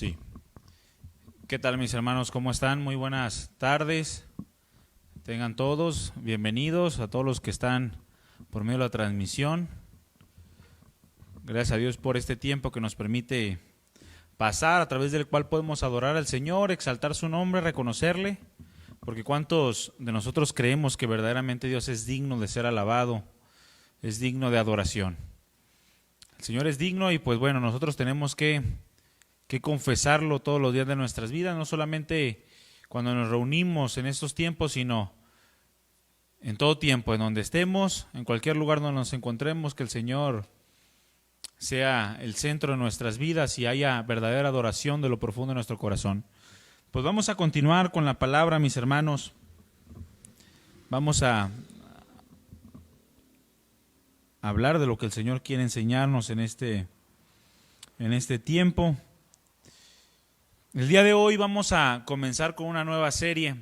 Sí. ¿Qué tal, mis hermanos? ¿Cómo están? Muy buenas tardes. Tengan todos bienvenidos a todos los que están por medio de la transmisión. Gracias a Dios por este tiempo que nos permite pasar, a través del cual podemos adorar al Señor, exaltar su nombre, reconocerle, porque ¿cuántos de nosotros creemos que verdaderamente Dios es digno de ser alabado, es digno de adoración? El Señor es digno y pues bueno, nosotros tenemos que confesarlo todos los días de nuestras vidas, no solamente cuando nos reunimos en estos tiempos, sino en todo tiempo, en donde estemos, en cualquier lugar donde nos encontremos, que el Señor sea el centro de nuestras vidas y haya verdadera adoración de lo profundo de nuestro corazón. Pues vamos a continuar con la palabra, mis hermanos. Vamos a hablar de lo que el Señor quiere enseñarnos en este tiempo. El día de hoy vamos a comenzar con una nueva serie,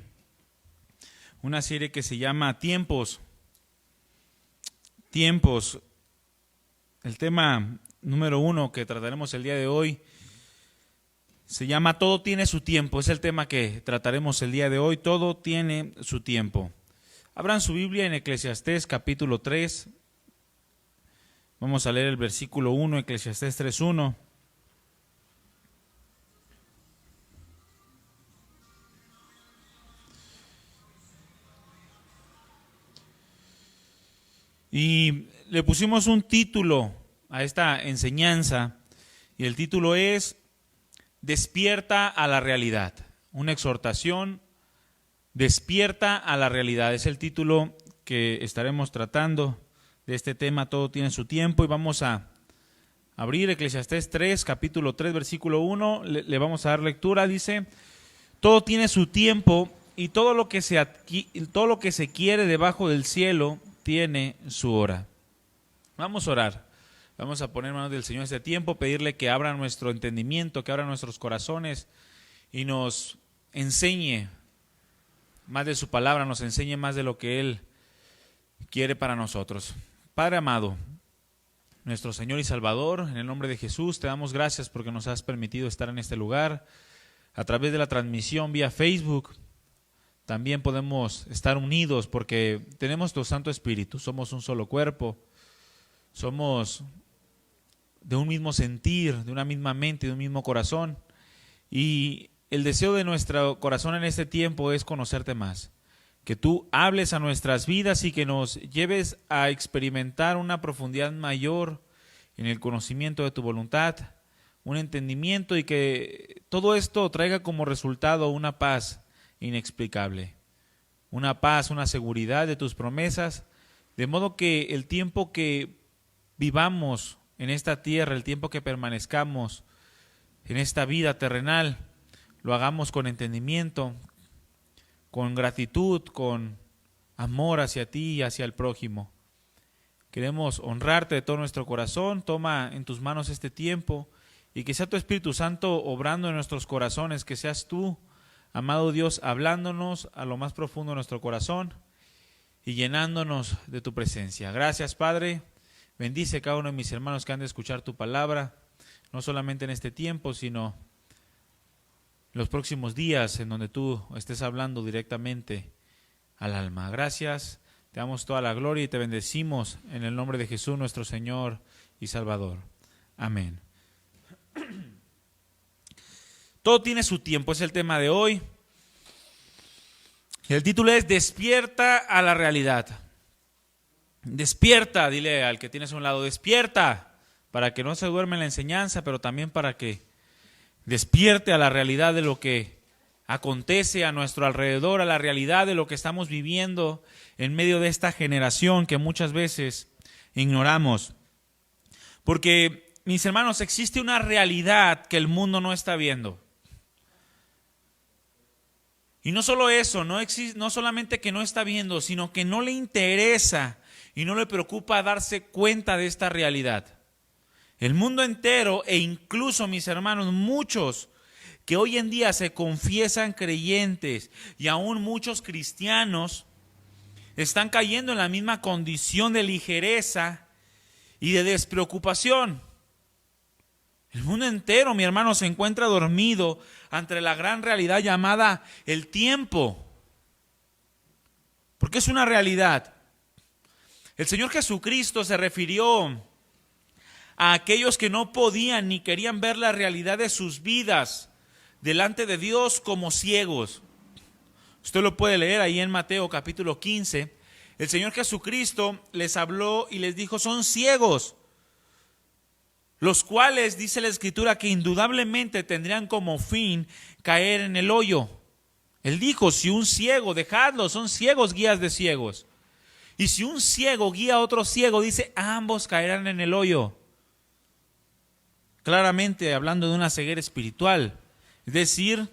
una serie que se llama Tiempos. Tiempos. El tema número 1 que trataremos el día de hoy se llama Todo tiene su tiempo. Es el tema que trataremos el día de hoy. Todo tiene su tiempo. Abran su Biblia en Eclesiastés capítulo 3. Vamos a leer el versículo 1, Eclesiastés 3:1. Y le pusimos un título a esta enseñanza, y el título es Despierta a la realidad. Una exhortación, despierta a la realidad. Es el título que estaremos tratando de este tema, Todo tiene su tiempo, y vamos a abrir Eclesiastés 3, capítulo 3, versículo 1, le vamos a dar lectura. Dice: todo tiene su tiempo, y todo lo que se quiere debajo del cielo tiene su hora. Vamos a orar. Vamos a poner en manos del Señor este tiempo, pedirle que abra nuestro entendimiento, que abra nuestros corazones y nos enseñe más de su palabra, nos enseñe más de lo que Él quiere para nosotros. Padre amado, nuestro Señor y Salvador, en el nombre de Jesús, te damos gracias porque nos has permitido estar en este lugar. A través de la transmisión vía Facebook, también podemos estar unidos porque tenemos tu Santo Espíritu, somos un solo cuerpo, somos de un mismo sentir, de una misma mente, de un mismo corazón, y el deseo de nuestro corazón en este tiempo es conocerte más, que tú hables a nuestras vidas y que nos lleves a experimentar una profundidad mayor en el conocimiento de tu voluntad, un entendimiento, y que todo esto traiga como resultado una paz inexplicable, una paz, una seguridad de tus promesas, de modo que el tiempo que vivamos en esta tierra, el tiempo que permanezcamos en esta vida terrenal, lo hagamos con entendimiento, con gratitud, con amor hacia ti y hacia el prójimo. Queremos honrarte de todo nuestro corazón. Toma en tus manos este tiempo y que sea tu Espíritu Santo obrando en nuestros corazones, que seas tú, amado Dios, hablándonos a lo más profundo de nuestro corazón y llenándonos de tu presencia. Gracias, Padre. Bendice cada uno de mis hermanos que han de escuchar tu palabra, no solamente en este tiempo, sino los próximos días en donde tú estés hablando directamente al alma. Gracias, te damos toda la gloria y te bendecimos en el nombre de Jesús, nuestro Señor y Salvador. Amén. Todo tiene su tiempo, es el tema de hoy. El título es Despierta a la realidad. Despierta, dile al que tienes a un lado, despierta, para que no se duerma en la enseñanza, pero también para que despierte a la realidad de lo que acontece a nuestro alrededor, a la realidad de lo que estamos viviendo en medio de esta generación que muchas veces ignoramos. Porque, mis hermanos, existe una realidad que el mundo no está viendo. Y no solo eso, no solamente que no está viendo, sino que no le interesa y no le preocupa darse cuenta de esta realidad. El mundo entero, e incluso, mis hermanos, muchos que hoy en día se confiesan creyentes y aún muchos cristianos, están cayendo en la misma condición de ligereza y de despreocupación. El mundo entero, mi hermano, se encuentra dormido ante la gran realidad llamada el tiempo. Porque es una realidad. El Señor Jesucristo se refirió a aquellos que no podían ni querían ver la realidad de sus vidas delante de Dios como ciegos. Usted lo puede leer ahí en Mateo capítulo 15. El Señor Jesucristo les habló y les dijo, son ciegos, los cuales, dice la Escritura, que indudablemente tendrían como fin caer en el hoyo. Él dijo, si un ciego, dejadlo, son ciegos, guías de ciegos. Y si un ciego guía a otro ciego, dice, ambos caerán en el hoyo. Claramente hablando de una ceguera espiritual. Es decir,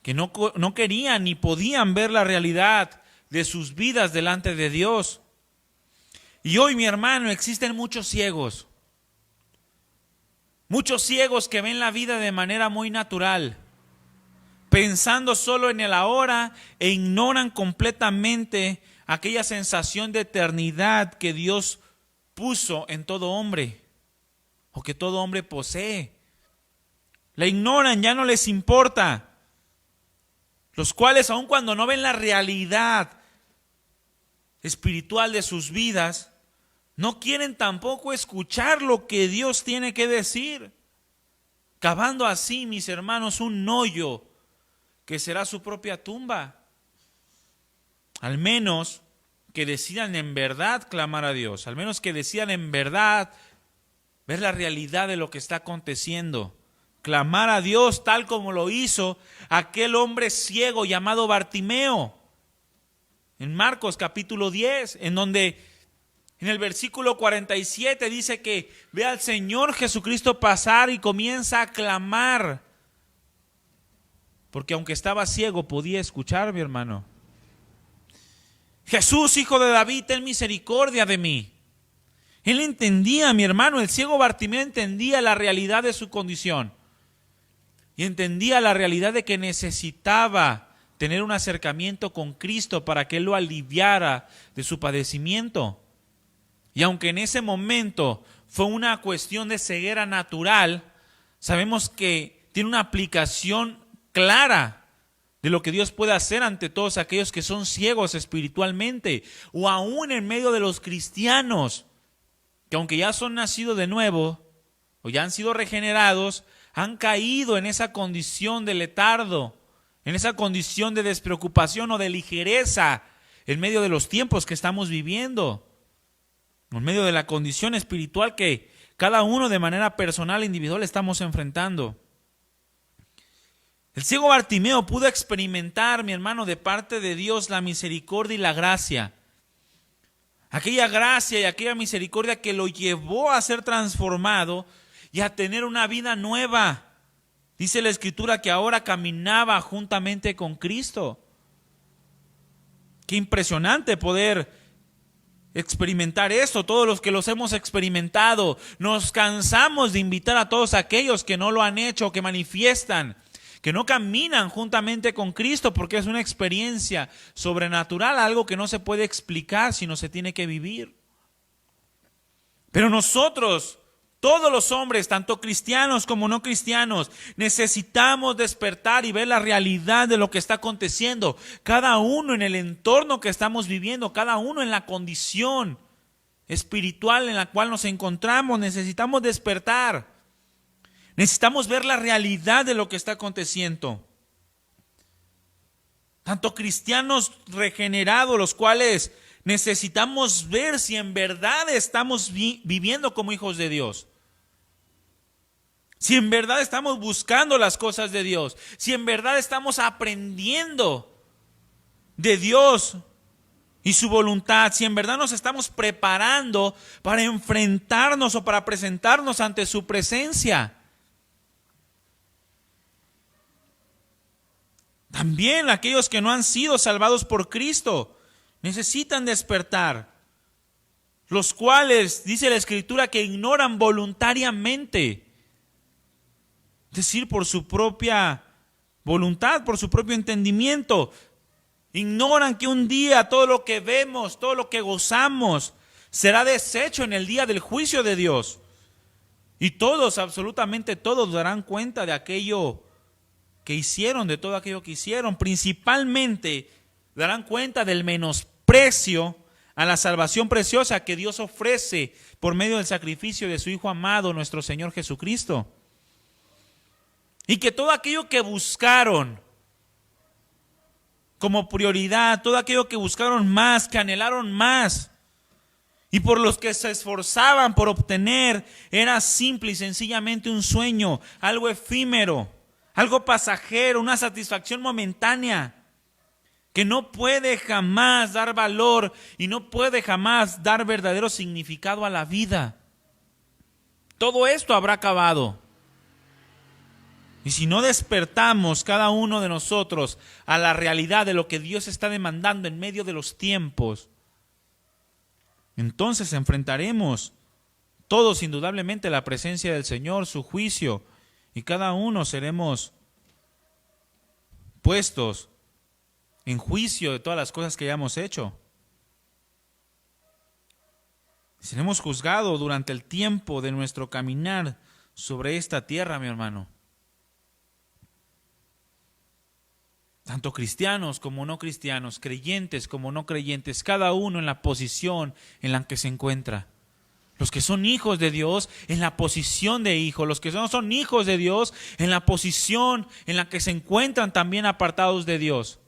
que no querían ni podían ver la realidad de sus vidas delante de Dios. Y hoy, mi hermano, existen muchos ciegos. Muchos ciegos que ven la vida de manera muy natural, pensando solo en el ahora e ignoran completamente aquella sensación de eternidad que Dios puso en todo hombre o que todo hombre posee. La ignoran, ya no les importa. Los cuales, aun cuando no ven la realidad espiritual de sus vidas, no quieren tampoco escuchar lo que Dios tiene que decir, cavando así, mis hermanos, un hoyo que será su propia tumba. Al menos que decidan en verdad clamar a Dios, al menos que decidan en verdad ver la realidad de lo que está aconteciendo, clamar a Dios tal como lo hizo aquel hombre ciego llamado Bartimeo, en Marcos capítulo 10, en donde en el versículo 47 dice que ve al Señor Jesucristo pasar y comienza a clamar. Porque aunque estaba ciego, podía escuchar, mi hermano. Jesús, hijo de David, ten misericordia de mí. Él entendía, mi hermano, el ciego Bartimeo entendía la realidad de su condición. Y entendía la realidad de que necesitaba tener un acercamiento con Cristo para que Él lo aliviara de su padecimiento. Y aunque en ese momento fue una cuestión de ceguera natural, sabemos que tiene una aplicación clara de lo que Dios puede hacer ante todos aquellos que son ciegos espiritualmente, o aún en medio de los cristianos, que aunque ya son nacidos de nuevo, o ya han sido regenerados, han caído en esa condición de letargo, en esa condición de despreocupación o de ligereza, en medio de los tiempos que estamos viviendo. En medio de la condición espiritual que cada uno de manera personal e individual estamos enfrentando. El ciego Bartimeo pudo experimentar, mi hermano, de parte de Dios la misericordia y la gracia. Aquella gracia y aquella misericordia que lo llevó a ser transformado y a tener una vida nueva. Dice la Escritura que ahora caminaba juntamente con Cristo. Qué impresionante poder experimentar esto. Todos los que los hemos experimentado, nos cansamos de invitar a todos aquellos que no lo han hecho, que manifiestan, que no caminan juntamente con Cristo, porque es una experiencia sobrenatural, algo que no se puede explicar, sino se tiene que vivir. Pero nosotros, todos los hombres, tanto cristianos como no cristianos, necesitamos despertar y ver la realidad de lo que está aconteciendo. Cada uno en el entorno que estamos viviendo, cada uno en la condición espiritual en la cual nos encontramos, necesitamos despertar. Necesitamos ver la realidad de lo que está aconteciendo. Tanto cristianos regenerados, los cuales necesitamos ver si en verdad estamos viviendo como hijos de Dios. Si en verdad estamos buscando las cosas de Dios, si en verdad estamos aprendiendo de Dios y su voluntad, si en verdad nos estamos preparando para enfrentarnos o para presentarnos ante su presencia. También aquellos que no han sido salvados por Cristo necesitan despertar, los cuales, dice la Escritura, que ignoran voluntariamente. Es decir, por su propia voluntad, por su propio entendimiento. Ignoran que un día todo lo que vemos, todo lo que gozamos, será deshecho en el día del juicio de Dios. Y todos, absolutamente todos, darán cuenta de aquello que hicieron, de todo aquello que hicieron. Principalmente darán cuenta del menosprecio a la salvación preciosa que Dios ofrece por medio del sacrificio de su Hijo amado, nuestro Señor Jesucristo. Y que todo aquello que buscaron como prioridad, todo aquello que buscaron más, que anhelaron más, y por los que se esforzaban por obtener, era simple y sencillamente un sueño, algo efímero, algo pasajero, una satisfacción momentánea, que no puede jamás dar valor y no puede jamás dar verdadero significado a la vida. Todo esto habrá acabado. Y si no despertamos cada uno de nosotros a la realidad de lo que Dios está demandando en medio de los tiempos, entonces enfrentaremos todos indudablemente la presencia del Señor, su juicio, y cada uno seremos puestos en juicio de todas las cosas que hayamos hecho. Seremos juzgados durante el tiempo de nuestro caminar sobre esta tierra, mi hermano. Tanto cristianos como no cristianos, creyentes como no creyentes, cada uno en la posición en la que se encuentra. Los que son hijos de Dios en la posición de hijo, los que no son hijos de Dios en la posición en la que se encuentran también apartados de Dios.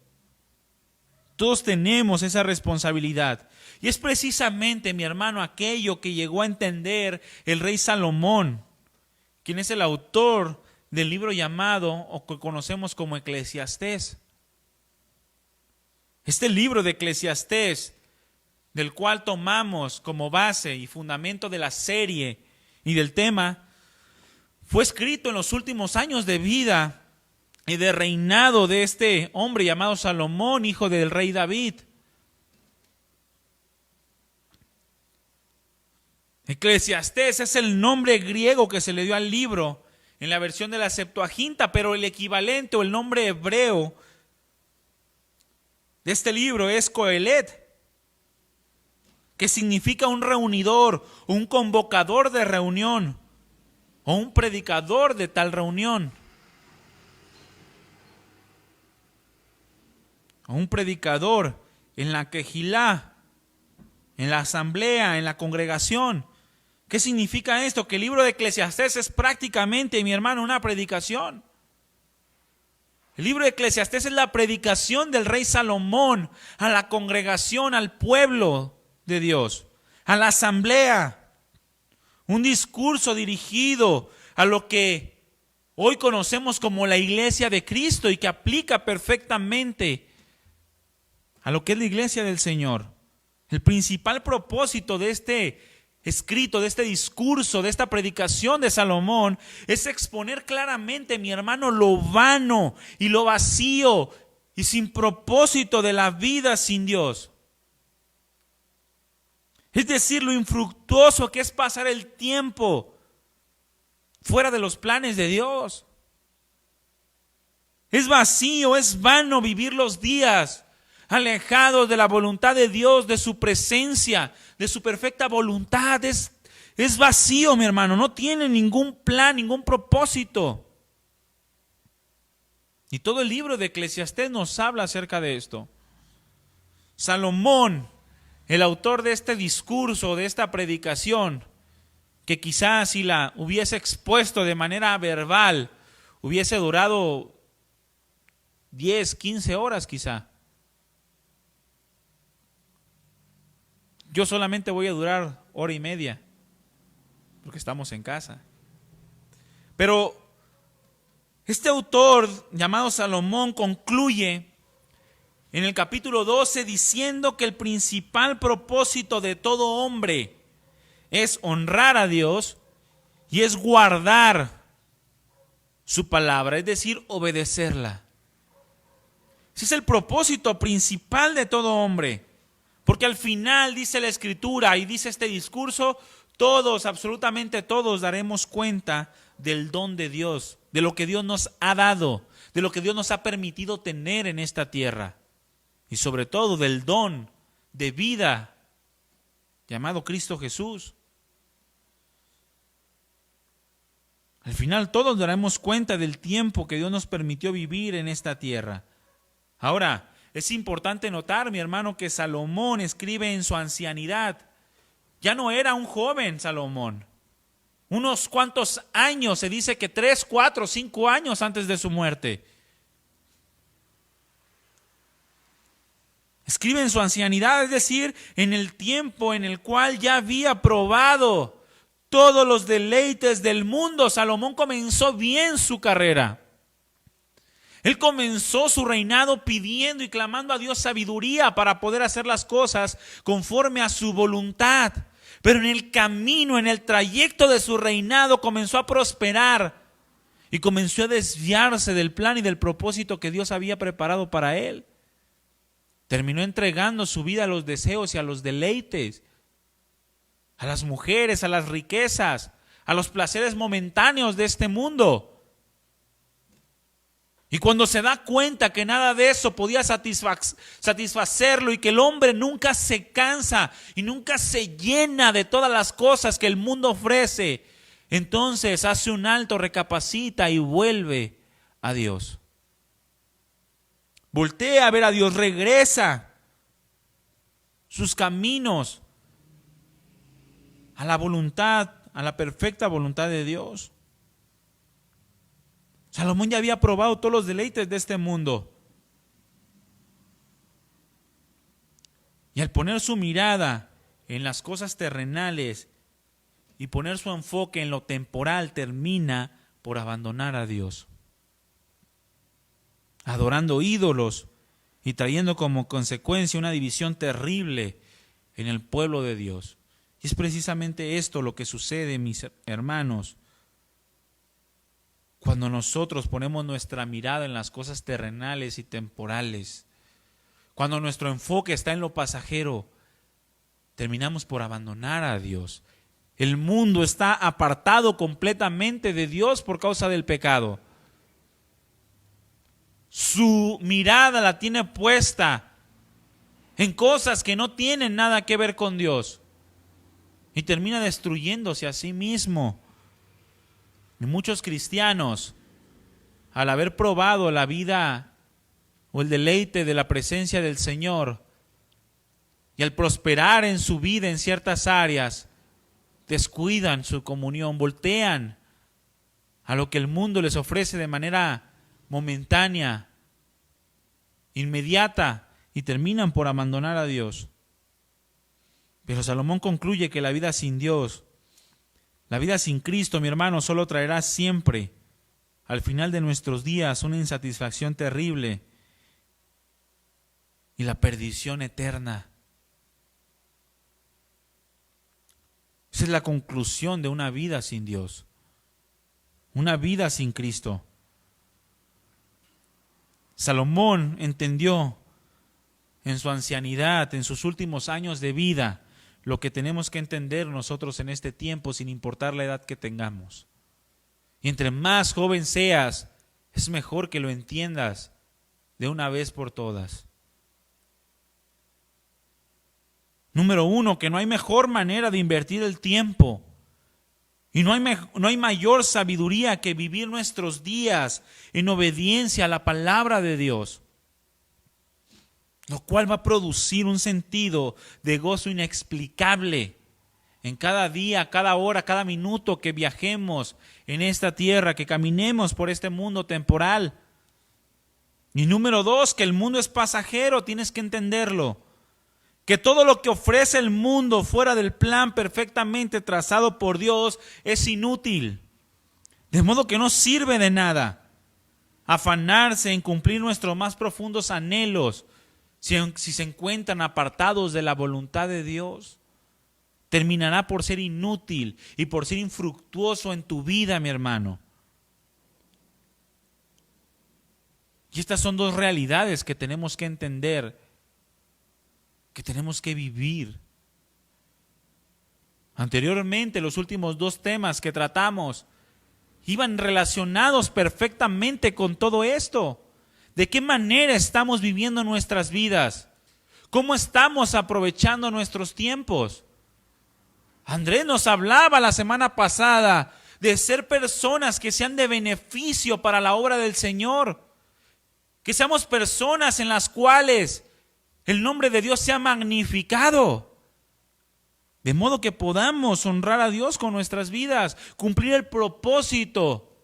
Todos tenemos esa responsabilidad. Y es precisamente, mi hermano, aquello que llegó a entender el rey Salomón, quien es el autor del libro llamado o que conocemos como Eclesiastés. Este libro de Eclesiastés, del cual tomamos como base y fundamento de la serie y del tema, fue escrito en los últimos años de vida y de reinado de este hombre llamado Salomón, hijo del rey David. Eclesiastés es el nombre griego que se le dio al libro en la versión de la Septuaginta, pero el equivalente o el nombre hebreo de este libro es Coelet, que significa un reunidor, un convocador de reunión o un predicador de tal reunión. O un predicador en la quejilá, en la asamblea, en la congregación. ¿Qué significa esto? Que el libro de Eclesiastés es prácticamente, mi hermano, una predicación. El libro de Eclesiastés es la predicación del rey Salomón a la congregación, al pueblo de Dios, a la asamblea. Un discurso dirigido a lo que hoy conocemos como la iglesia de Cristo y que aplica perfectamente a lo que es la iglesia del Señor. El principal propósito de este escrito, de este discurso, de esta predicación de Salomón, es exponer claramente, mi hermano, lo vano y lo vacío y sin propósito de la vida sin Dios. Es decir, lo infructuoso que es pasar el tiempo fuera de los planes de Dios. Es vacío, es vano vivir los días alejados de la voluntad de Dios, de su presencia, de su perfecta voluntad. Es vacío, mi hermano, no tiene ningún plan, ningún propósito. Y todo el libro de Eclesiastés nos habla acerca de esto. Salomón, el autor de este discurso, de esta predicación, que quizás si la hubiese expuesto de manera verbal, hubiese durado 10, 15 horas quizá. Yo solamente voy a durar 1:30, porque estamos en casa. Pero este autor llamado Salomón concluye en el capítulo 12 diciendo que el principal propósito de todo hombre es honrar a Dios y es guardar su palabra, es decir, obedecerla. Ese es el propósito principal de todo hombre. Porque al final dice la Escritura y dice este discurso, todos, absolutamente todos, daremos cuenta del don de Dios, de lo que Dios nos ha dado, de lo que Dios nos ha permitido tener en esta tierra. Y sobre todo del don de vida llamado Cristo Jesús. Al final todos daremos cuenta del tiempo que Dios nos permitió vivir en esta tierra. Ahora, es importante notar, mi hermano, que Salomón escribe en su ancianidad. Ya no era un joven Salomón. Unos cuantos años, se dice que 3, 4, 5 años antes de su muerte. Escribe en su ancianidad, es decir, en el tiempo en el cual ya había probado todos los deleites del mundo. Salomón comenzó bien su carrera. Él comenzó su reinado pidiendo y clamando a Dios sabiduría para poder hacer las cosas conforme a su voluntad. Pero en el camino, en el trayecto de su reinado, comenzó a prosperar y comenzó a desviarse del plan y del propósito que Dios había preparado para él. Terminó entregando su vida a los deseos y a los deleites, a las mujeres, a las riquezas, a los placeres momentáneos de este mundo. Y cuando se da cuenta que nada de eso podía satisfacerlo y que el hombre nunca se cansa y nunca se llena de todas las cosas que el mundo ofrece, entonces hace un alto, recapacita y vuelve a Dios. Voltea a ver a Dios, regresa sus caminos a la voluntad, a la perfecta voluntad de Dios. Salomón ya había probado todos los deleites de este mundo. Y al poner su mirada en las cosas terrenales y poner su enfoque en lo temporal, termina por abandonar a Dios, adorando ídolos y trayendo como consecuencia una división terrible en el pueblo de Dios. Y es precisamente esto lo que sucede, mis hermanos, cuando nosotros ponemos nuestra mirada en las cosas terrenales y temporales. Cuando nuestro enfoque está en lo pasajero, terminamos por abandonar a Dios. El mundo está apartado completamente de Dios por causa del pecado. Su mirada la tiene puesta en cosas que no tienen nada que ver con Dios y termina destruyéndose a sí mismo. Y muchos cristianos, al haber probado la vida o el deleite de la presencia del Señor y al prosperar en su vida en ciertas áreas, descuidan su comunión, voltean a lo que el mundo les ofrece de manera momentánea, inmediata, y terminan por abandonar a Dios. Pero Salomón concluye que la vida sin Dios, la vida sin Cristo, mi hermano, solo traerá siempre, al final de nuestros días, una insatisfacción terrible y la perdición eterna. Esa es la conclusión de una vida sin Dios, una vida sin Cristo. Salomón entendió en su ancianidad, en sus últimos años de vida, lo que tenemos que entender nosotros en este tiempo, sin importar la edad que tengamos. Y entre más joven seas, es mejor que lo entiendas de una vez por todas. Número 1, que no hay mejor manera de invertir el tiempo. Y no hay mayor sabiduría que vivir nuestros días en obediencia a la palabra de Dios, lo cual va a producir un sentido de gozo inexplicable en cada día, cada hora, cada minuto que viajemos en esta tierra, que caminemos por este mundo temporal. Y número 2, que el mundo es pasajero, tienes que entenderlo. Que todo lo que ofrece el mundo fuera del plan perfectamente trazado por Dios es inútil. De modo que no sirve de nada afanarse en cumplir nuestros más profundos anhelos si se encuentran apartados de la voluntad de Dios. Terminará por ser inútil y por ser infructuoso en tu vida, mi hermano. Y estas son dos realidades que tenemos que entender, que tenemos que vivir. Anteriormente, los últimos 2 temas que tratamos iban relacionados perfectamente con todo esto. ¿De qué manera estamos viviendo nuestras vidas? ¿Cómo estamos aprovechando nuestros tiempos? Andrés nos hablaba la semana pasada de ser personas que sean de beneficio para la obra del Señor. Que seamos personas en las cuales el nombre de Dios sea magnificado. De modo que podamos honrar a Dios con nuestras vidas, cumplir el propósito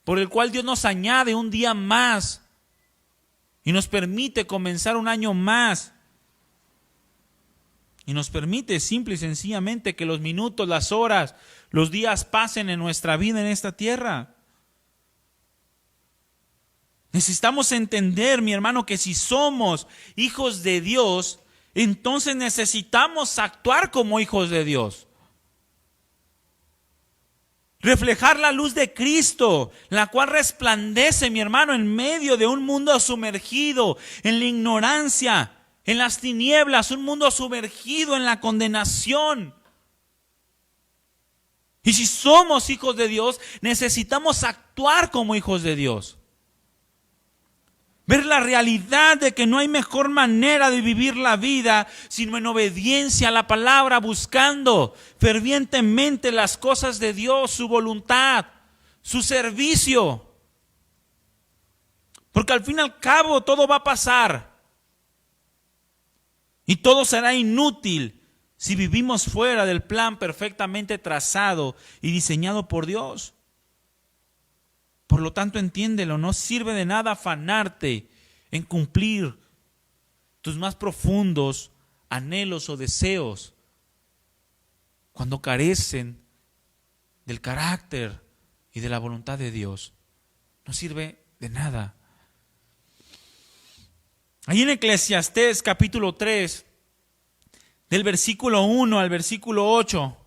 por el cual Dios nos añade un día más y nos permite comenzar un año más. Y nos permite simple y sencillamente que los minutos, las horas, los días pasen en nuestra vida en esta tierra. Necesitamos entender, mi hermano, que si somos hijos de Dios, entonces necesitamos actuar como hijos de Dios. Reflejar la luz de Cristo, la cual resplandece, mi hermano, en medio de un mundo sumergido en la ignorancia, en las tinieblas, un mundo sumergido en la condenación. Y si somos hijos de Dios, necesitamos actuar como hijos de Dios. Ver la realidad de que no hay mejor manera de vivir la vida sino en obediencia a la palabra, buscando fervientemente las cosas de Dios, su voluntad, su servicio. Porque al fin y al cabo todo va a pasar. Y todo será inútil si vivimos fuera del plan perfectamente trazado y diseñado por Dios. Por lo tanto, entiéndelo, no sirve de nada afanarte en cumplir tus más profundos anhelos o deseos cuando carecen del carácter y de la voluntad de Dios. No sirve de nada. Ahí en Eclesiastés capítulo 3, del versículo 1 al versículo 8,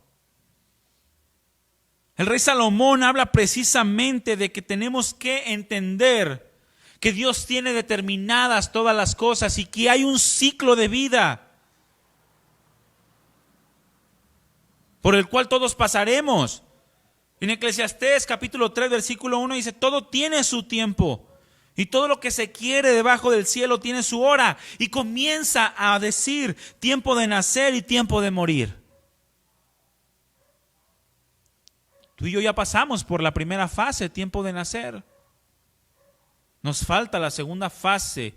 el rey Salomón habla precisamente de que tenemos que entender que Dios tiene determinadas todas las cosas y que hay un ciclo de vida por el cual todos pasaremos. En Eclesiastés capítulo 3 versículo 1 dice: todo tiene su tiempo y todo lo que se quiere debajo del cielo tiene su hora. Y comienza a decir tiempo de nacer y tiempo de morir. Tú y yo ya pasamos por la primera fase, tiempo de nacer. Nos falta la segunda fase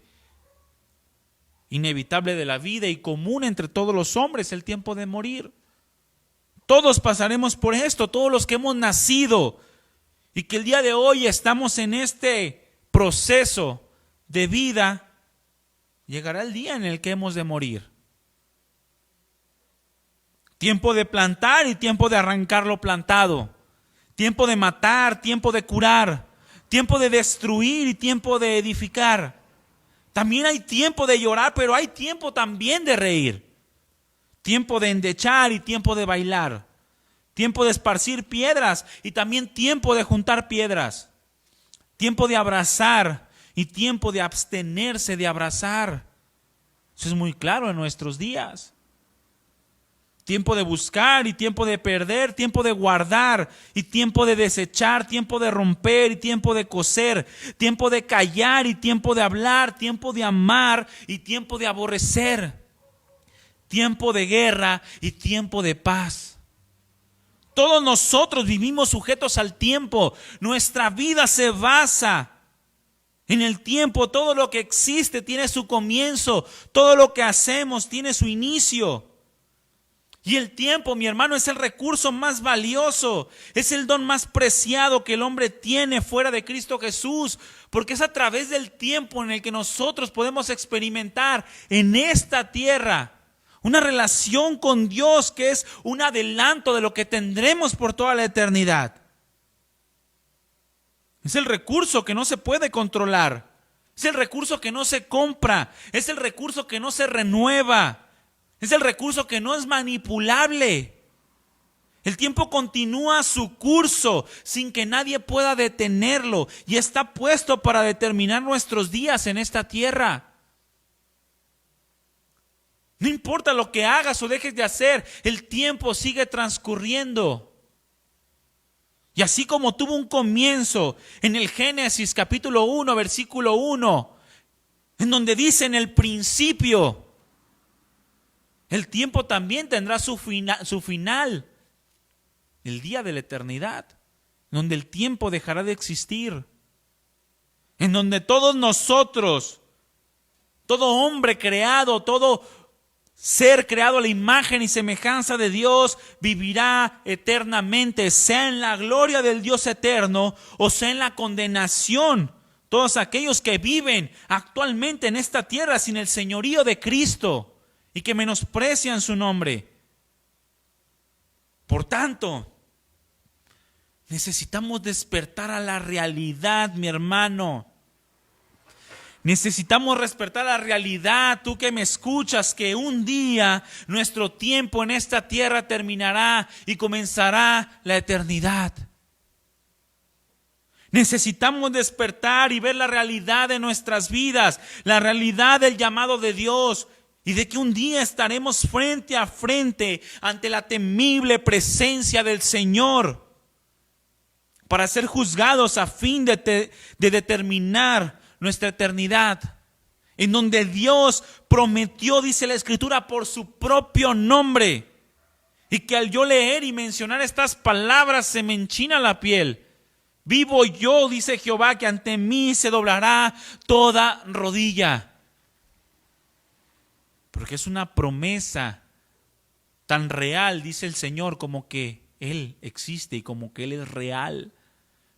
inevitable de la vida y común entre todos los hombres, el tiempo de morir. Todos pasaremos por esto, todos los que hemos nacido y que el día de hoy estamos en este proceso de vida, llegará el día en el que hemos de morir. Tiempo de plantar y tiempo de arrancar lo plantado. Tiempo de matar, tiempo de curar, tiempo de destruir y tiempo de edificar. También hay tiempo de llorar, pero hay tiempo también de reír. Tiempo de endechar y tiempo de bailar. Tiempo de esparcir piedras y también tiempo de juntar piedras. Tiempo de abrazar y tiempo de abstenerse de abrazar. Eso es muy claro en nuestros días. Tiempo de buscar y tiempo de perder, tiempo de guardar y tiempo de desechar, tiempo de romper y tiempo de coser, tiempo de callar y tiempo de hablar, tiempo de amar y tiempo de aborrecer, tiempo de guerra y tiempo de paz. Todos nosotros vivimos sujetos al tiempo. Nuestra vida se basa en el tiempo. Todo lo que existe tiene su comienzo. Todo lo que hacemos tiene su inicio. Y el tiempo, mi hermano, es el recurso más valioso, es el don más preciado que el hombre tiene fuera de Cristo Jesús, porque es a través del tiempo en el que nosotros podemos experimentar en esta tierra una relación con Dios que es un adelanto de lo que tendremos por toda la eternidad. Es el recurso que no se puede controlar, es el recurso que no se compra, es el recurso que no se renueva. Es el recurso que no es manipulable. El tiempo continúa su curso sin que nadie pueda detenerlo y está puesto para determinar nuestros días en esta tierra. No importa lo que hagas o dejes de hacer, el tiempo sigue transcurriendo. Y así como tuvo un comienzo en el Génesis capítulo 1, versículo 1, en donde dice en el principio, el tiempo también tendrá su final. el día de la eternidad, donde el tiempo dejará de existir, en donde todos nosotros, todo hombre creado, todo ser creado a la imagen y semejanza de Dios, vivirá eternamente, sea en la gloria del Dios eterno o sea en la condenación. Todos aquellos que viven actualmente en esta tierra sin el señorío de Cristo y que menosprecian su nombre. Por tanto, necesitamos despertar a la realidad, mi hermano. Necesitamos despertar a la realidad, tú que me escuchas, que un día nuestro tiempo en esta tierra terminará y comenzará la eternidad. Necesitamos despertar y ver la realidad de nuestras vidas, la realidad del llamado de Dios y de que un día estaremos frente a frente ante la temible presencia del Señor para ser juzgados a fin de determinar nuestra eternidad, en donde Dios prometió, dice la Escritura, por su propio nombre, y que al yo leer y mencionar estas palabras se me enchina la piel. Vivo yo, dice Jehová, que ante mí se doblará toda rodilla. Porque es una promesa tan real, dice el Señor, como que Él existe y como que Él es real.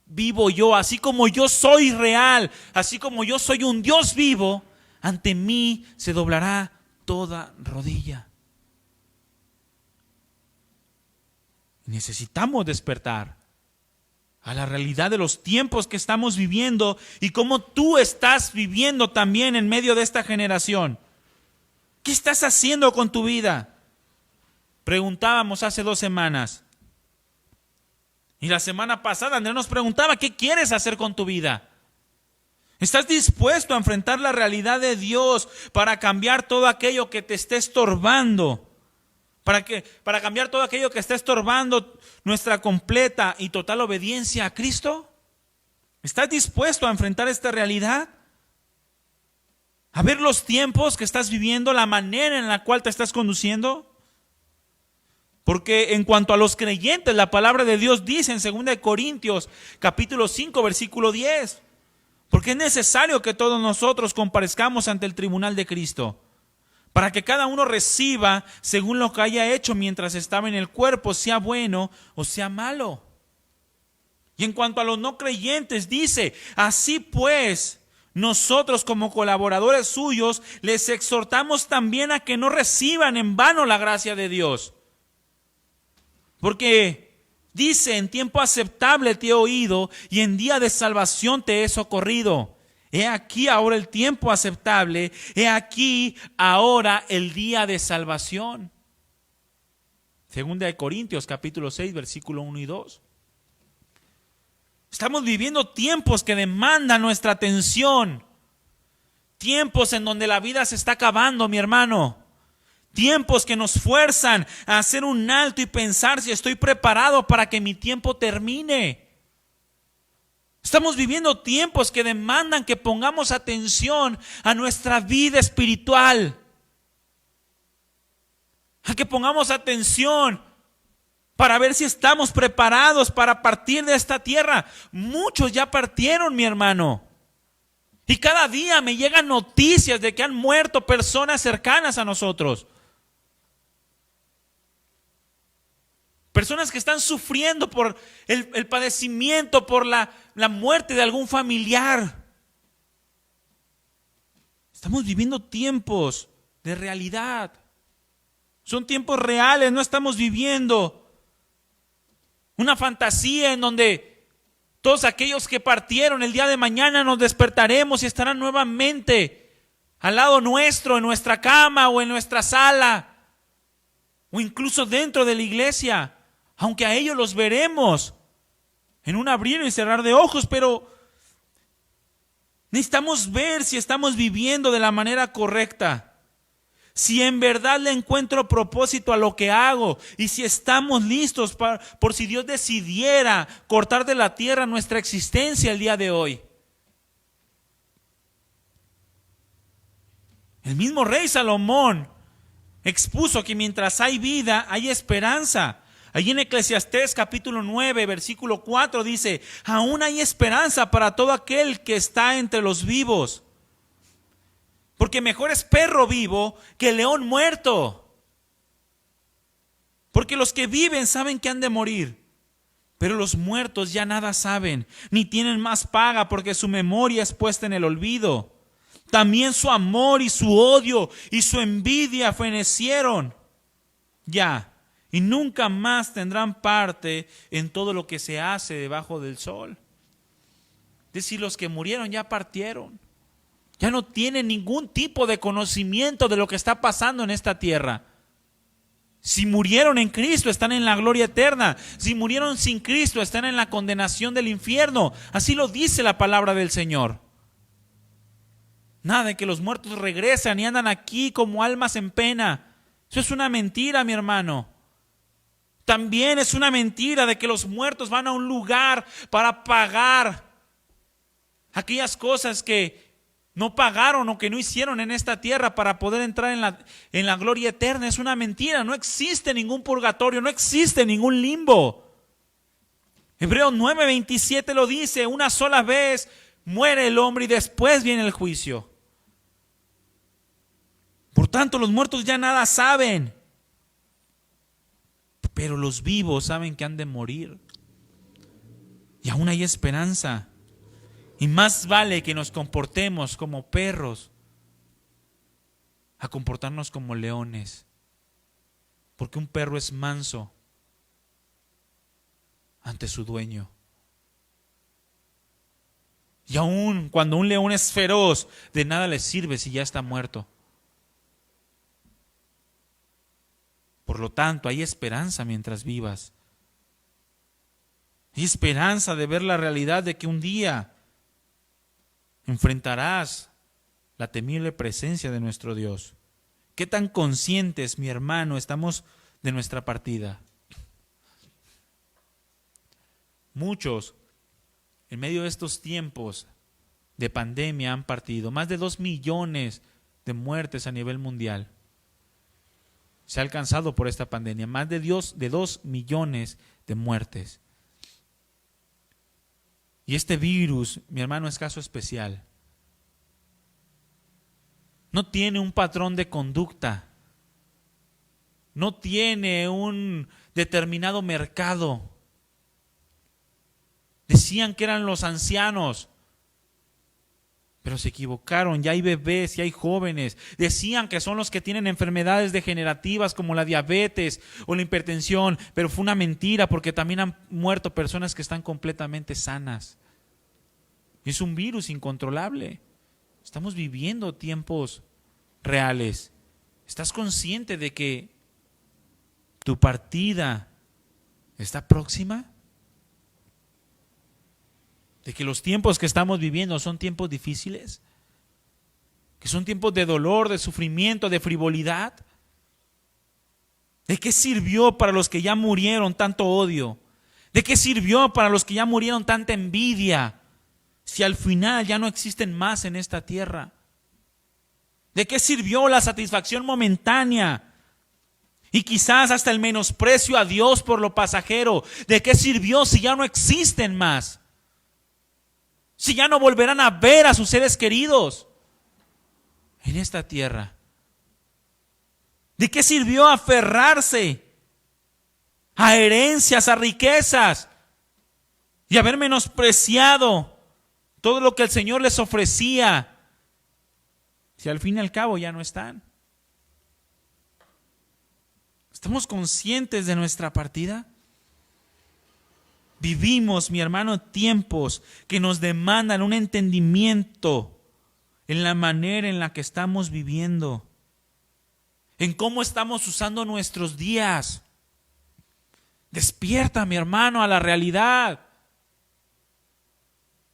Vivo yo, así como yo soy real, así como yo soy un Dios vivo, ante mí se doblará toda rodilla. Necesitamos despertar a la realidad de los tiempos que estamos viviendo y cómo tú estás viviendo también en medio de esta generación. ¿Qué estás haciendo con tu vida? Preguntábamos hace 2 semanas. Y la semana pasada Andrés nos preguntaba, ¿qué quieres hacer con tu vida? ¿Estás dispuesto a enfrentar la realidad de Dios para cambiar todo aquello que te esté estorbando? Para cambiar todo aquello que esté estorbando nuestra completa y total obediencia a Cristo. ¿Estás dispuesto a enfrentar esta realidad? ¿A ver los tiempos que estás viviendo, la manera en la cual te estás conduciendo? Porque en cuanto a los creyentes, la palabra de Dios dice en 2 Corintios capítulo 5 versículo 10, porque es necesario que todos nosotros comparezcamos ante el tribunal de Cristo, para que cada uno reciba según lo que haya hecho mientras estaba en el cuerpo, sea bueno o sea malo. Y en cuanto a los no creyentes dice, así pues, nosotros como colaboradores suyos les exhortamos también a que no reciban en vano la gracia de Dios. Porque dice, en tiempo aceptable te he oído y en día de salvación te he socorrido. He aquí ahora el tiempo aceptable, he aquí ahora el día de salvación. 2 Corintios capítulo 6 versículo 1 y 2. Estamos viviendo tiempos que demandan nuestra atención. Tiempos en donde la vida se está acabando, mi hermano. Tiempos que nos fuerzan a hacer un alto y pensar si estoy preparado para que mi tiempo termine. Estamos viviendo tiempos que demandan que pongamos atención a nuestra vida espiritual. A que pongamos atención para ver si estamos preparados para partir de esta tierra. Muchos ya partieron, mi hermano. Y cada día me llegan noticias de que han muerto personas cercanas a nosotros. Personas que están sufriendo por el padecimiento, por la muerte de algún familiar. Estamos viviendo tiempos de realidad. Son tiempos reales, no estamos viviendo una fantasía en donde todos aquellos que partieron el día de mañana nos despertaremos y estarán nuevamente al lado nuestro, en nuestra cama o en nuestra sala o incluso dentro de la iglesia. Aunque a ellos los veremos en un abrir y cerrar de ojos, pero necesitamos ver si estamos viviendo de la manera correcta, si en verdad le encuentro propósito a lo que hago y si estamos listos por si Dios decidiera cortar de la tierra nuestra existencia el día de hoy. El mismo rey Salomón expuso que mientras hay vida hay esperanza. Allí en Eclesiastés capítulo 9, versículo 4 dice: aún hay esperanza para todo aquel que está entre los vivos. Porque mejor es perro vivo que león muerto. Porque los que viven saben que han de morir, pero los muertos ya nada saben, ni tienen más paga, porque su memoria es puesta en el olvido. También su amor y su odio y su envidia fenecieron ya, y nunca más tendrán parte en todo lo que se hace debajo del sol. Es decir, los que murieron ya partieron. Ya no tienen ningún tipo de conocimiento de lo que está pasando en esta tierra. Si murieron en Cristo, están en la gloria eterna. Si murieron sin Cristo, están en la condenación del infierno. Así lo dice la palabra del Señor. Nada de que los muertos regresan y andan aquí como almas en pena. Eso es una mentira, mi hermano. También es una mentira de que los muertos van a un lugar para pagar aquellas cosas que no pagaron o que no hicieron en esta tierra para poder entrar en la gloria eterna. Es una mentira. No existe ningún purgatorio, no existe ningún limbo. Hebreos 9:27 lo dice: una sola vez muere el hombre y después viene el juicio. Por tanto, los muertos ya nada saben, pero los vivos saben que han de morir. Y aún hay esperanza. Y más vale que nos comportemos como perros a comportarnos como leones. Porque un perro es manso ante su dueño. Y aún cuando un león es feroz, de nada le sirve si ya está muerto. Por lo tanto, hay esperanza mientras vivas. Hay esperanza de ver la realidad de que un día enfrentarás la temible presencia de nuestro Dios. ¿Qué tan conscientes, mi hermano, estamos de nuestra partida? Muchos, en medio de estos tiempos de pandemia, han partido. Más de 2 millones de muertes a nivel mundial se ha alcanzado por esta pandemia. Más de 2 millones de muertes. Y este virus, mi hermano, es caso especial. No tiene un patrón de conducta. No tiene un determinado mercado. Decían que eran los ancianos, pero se equivocaron. Ya hay bebés y hay jóvenes. Decían que son los que tienen enfermedades degenerativas como la diabetes o la hipertensión, pero fue una mentira, porque también han muerto personas que están completamente sanas. Y es un virus incontrolable. Estamos viviendo tiempos reales. ¿Estás consciente de que tu partida está próxima? De que los tiempos que estamos viviendo son tiempos difíciles, que son tiempos de dolor, de sufrimiento, de frivolidad. ¿De qué sirvió para los que ya murieron tanto odio? ¿De qué sirvió para los que ya murieron tanta envidia, si al final ya no existen más en esta tierra? ¿De qué sirvió la satisfacción momentánea y quizás hasta el menosprecio a Dios por lo pasajero? ¿De qué sirvió si ya no existen más? Si ya no volverán a ver a sus seres queridos en esta tierra. ¿De qué sirvió aferrarse a herencias, a riquezas y haber menospreciado todo lo que el Señor les ofrecía, si al fin y al cabo ya no están? ¿Estamos conscientes de nuestra partida? Vivimos, mi hermano, tiempos que nos demandan un entendimiento en la manera en la que estamos viviendo, en cómo estamos usando nuestros días. Despierta, mi hermano, a la realidad.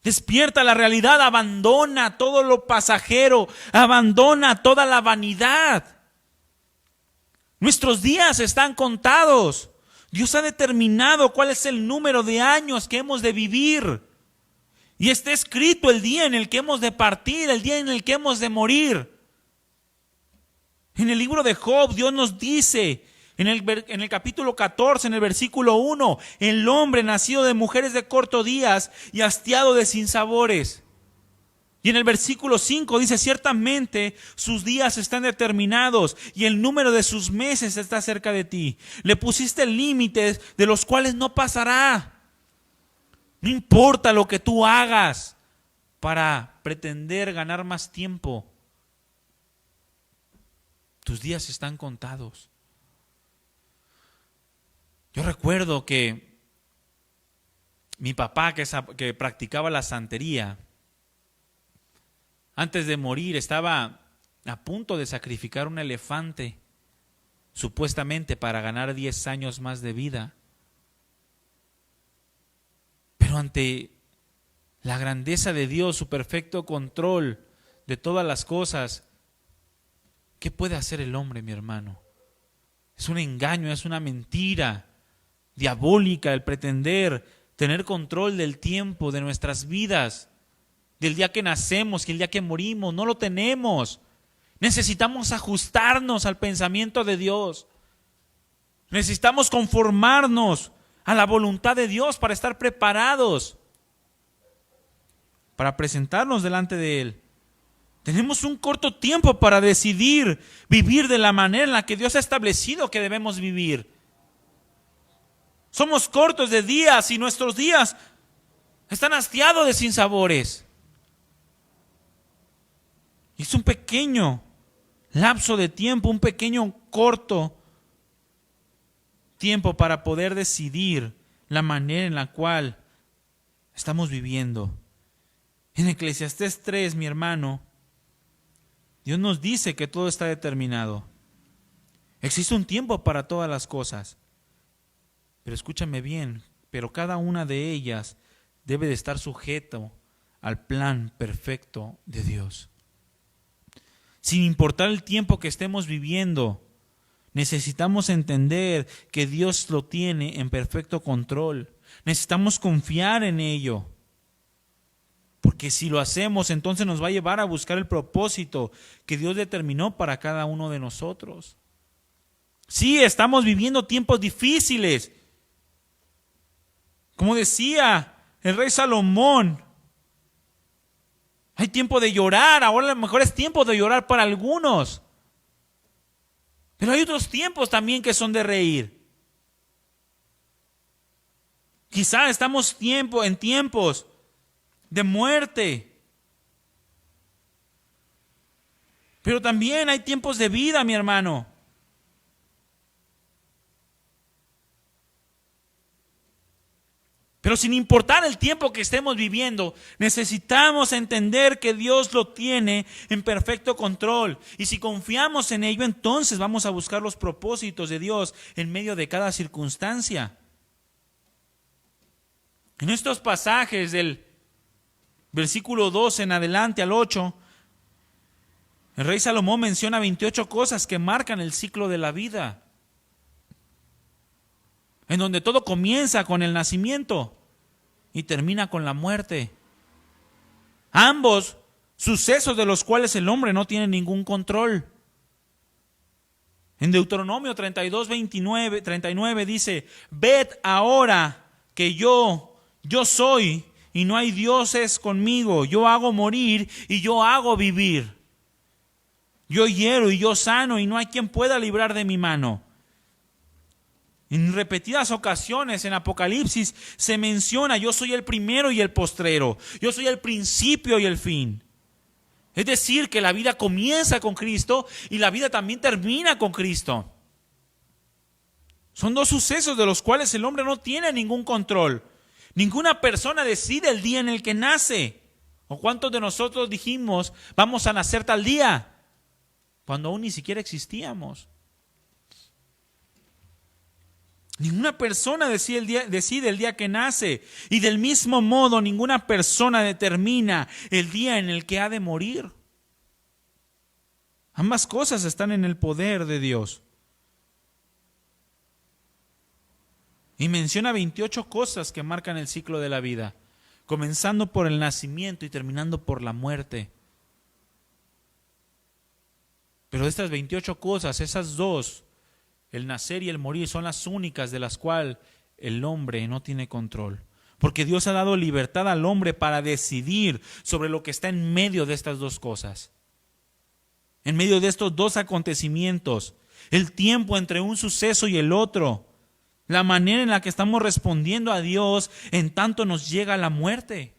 Despierta a la realidad, abandona todo lo pasajero, abandona toda la vanidad. Nuestros días están contados. Dios ha determinado cuál es el número de años que hemos de vivir. Y está escrito el día en el que hemos de partir, el día en el que hemos de morir. En el libro de Job, Dios nos dice En el capítulo 14, en el versículo 1, el hombre nacido de mujeres de corto días y hastiado de sinsabores. Y en el versículo 5 dice, ciertamente sus días están determinados y el número de sus meses está cerca de ti. Le pusiste límites de los cuales no pasará. No importa lo que tú hagas para pretender ganar más tiempo. Tus días están contados. Yo recuerdo que mi papá, que practicaba la santería, antes de morir estaba a punto de sacrificar un elefante, supuestamente para ganar 10 años más de vida. Pero ante la grandeza de Dios, su perfecto control de todas las cosas, ¿qué puede hacer el hombre, mi hermano? Es un engaño, es una mentira diabólica el pretender tener control del tiempo de nuestras vidas. Del día que nacemos y el día que morimos, no lo tenemos. Necesitamos ajustarnos al pensamiento de Dios. Necesitamos conformarnos a la voluntad de Dios para estar preparados para presentarnos delante de Él. Tenemos un corto tiempo para decidir vivir de la manera en la que Dios ha establecido que debemos vivir. Somos cortos de días y nuestros días están hastiados de sinsabores. Es un pequeño lapso de tiempo, un pequeño corto tiempo para poder decidir la manera en la cual estamos viviendo. En Eclesiastés 3, mi hermano, Dios nos dice que todo está determinado. Existe un tiempo para todas las cosas. Pero escúchame bien, pero cada una de ellas debe de estar sujeto al plan perfecto de Dios. Sin importar el tiempo que estemos viviendo, necesitamos entender que Dios lo tiene en perfecto control. Necesitamos confiar en ello. Porque si lo hacemos, entonces nos va a llevar a buscar el propósito que Dios determinó para cada uno de nosotros. Sí, estamos viviendo tiempos difíciles. Como decía el rey Salomón, hay tiempo de llorar, ahora a lo mejor es tiempo de llorar para algunos. Pero hay otros tiempos también que son de reír. Quizá estamos en tiempos de muerte. Pero también hay tiempos de vida, mi hermano. Pero sin importar el tiempo que estemos viviendo, necesitamos entender que Dios lo tiene en perfecto control. Y si confiamos en ello, entonces vamos a buscar los propósitos de Dios en medio de cada circunstancia. En estos pasajes del versículo 2 en adelante al 8, el rey Salomón menciona 28 cosas que marcan el ciclo de la vida, en donde todo comienza con el nacimiento y termina con la muerte. Ambos sucesos de los cuales el hombre no tiene ningún control. En Deuteronomio 39 dice: ved ahora que yo soy y no hay dioses conmigo. Yo hago morir y yo hago vivir. Yo hiero y yo sano y no hay quien pueda librar de mi mano. En repetidas ocasiones en Apocalipsis se menciona: yo soy el primero y el postrero. Yo soy el principio y el fin. Es decir, que la vida comienza con Cristo y la vida también termina con Cristo. Son dos sucesos de los cuales el hombre no tiene ningún control. Ninguna persona decide el día en el que nace. ¿O cuántos de nosotros dijimos vamos a nacer tal día? Cuando aún ni siquiera existíamos. Ninguna persona decide el día que nace. Y del mismo modo, ninguna persona determina el día en el que ha de morir. Ambas cosas están en el poder de Dios. Y menciona 28 cosas que marcan el ciclo de la vida, comenzando por el nacimiento y terminando por la muerte. Pero de estas 28 cosas, esas dos El nacer y el morir son las únicas de las cuales el hombre no tiene control. Porque Dios ha dado libertad al hombre para decidir sobre lo que está en medio de estas dos cosas. En medio de estos dos acontecimientos. El tiempo entre un suceso y el otro. La manera en la que estamos respondiendo a Dios en tanto nos llega la muerte.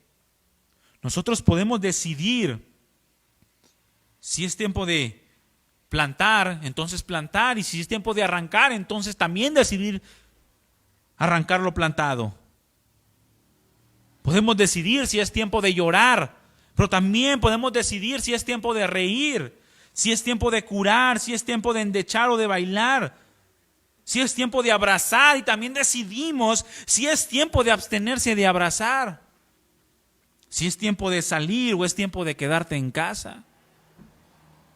Nosotros podemos decidir si es tiempo de plantar, entonces plantar. Y si es tiempo de arrancar, entonces también decidir arrancar lo plantado. Podemos decidir si es tiempo de llorar, pero también podemos decidir si es tiempo de reír, si es tiempo de curar, si es tiempo de endechar o de bailar, si es tiempo de abrazar, y también decidimos si es tiempo de abstenerse de abrazar, si es tiempo de salir o es tiempo de quedarte en casa.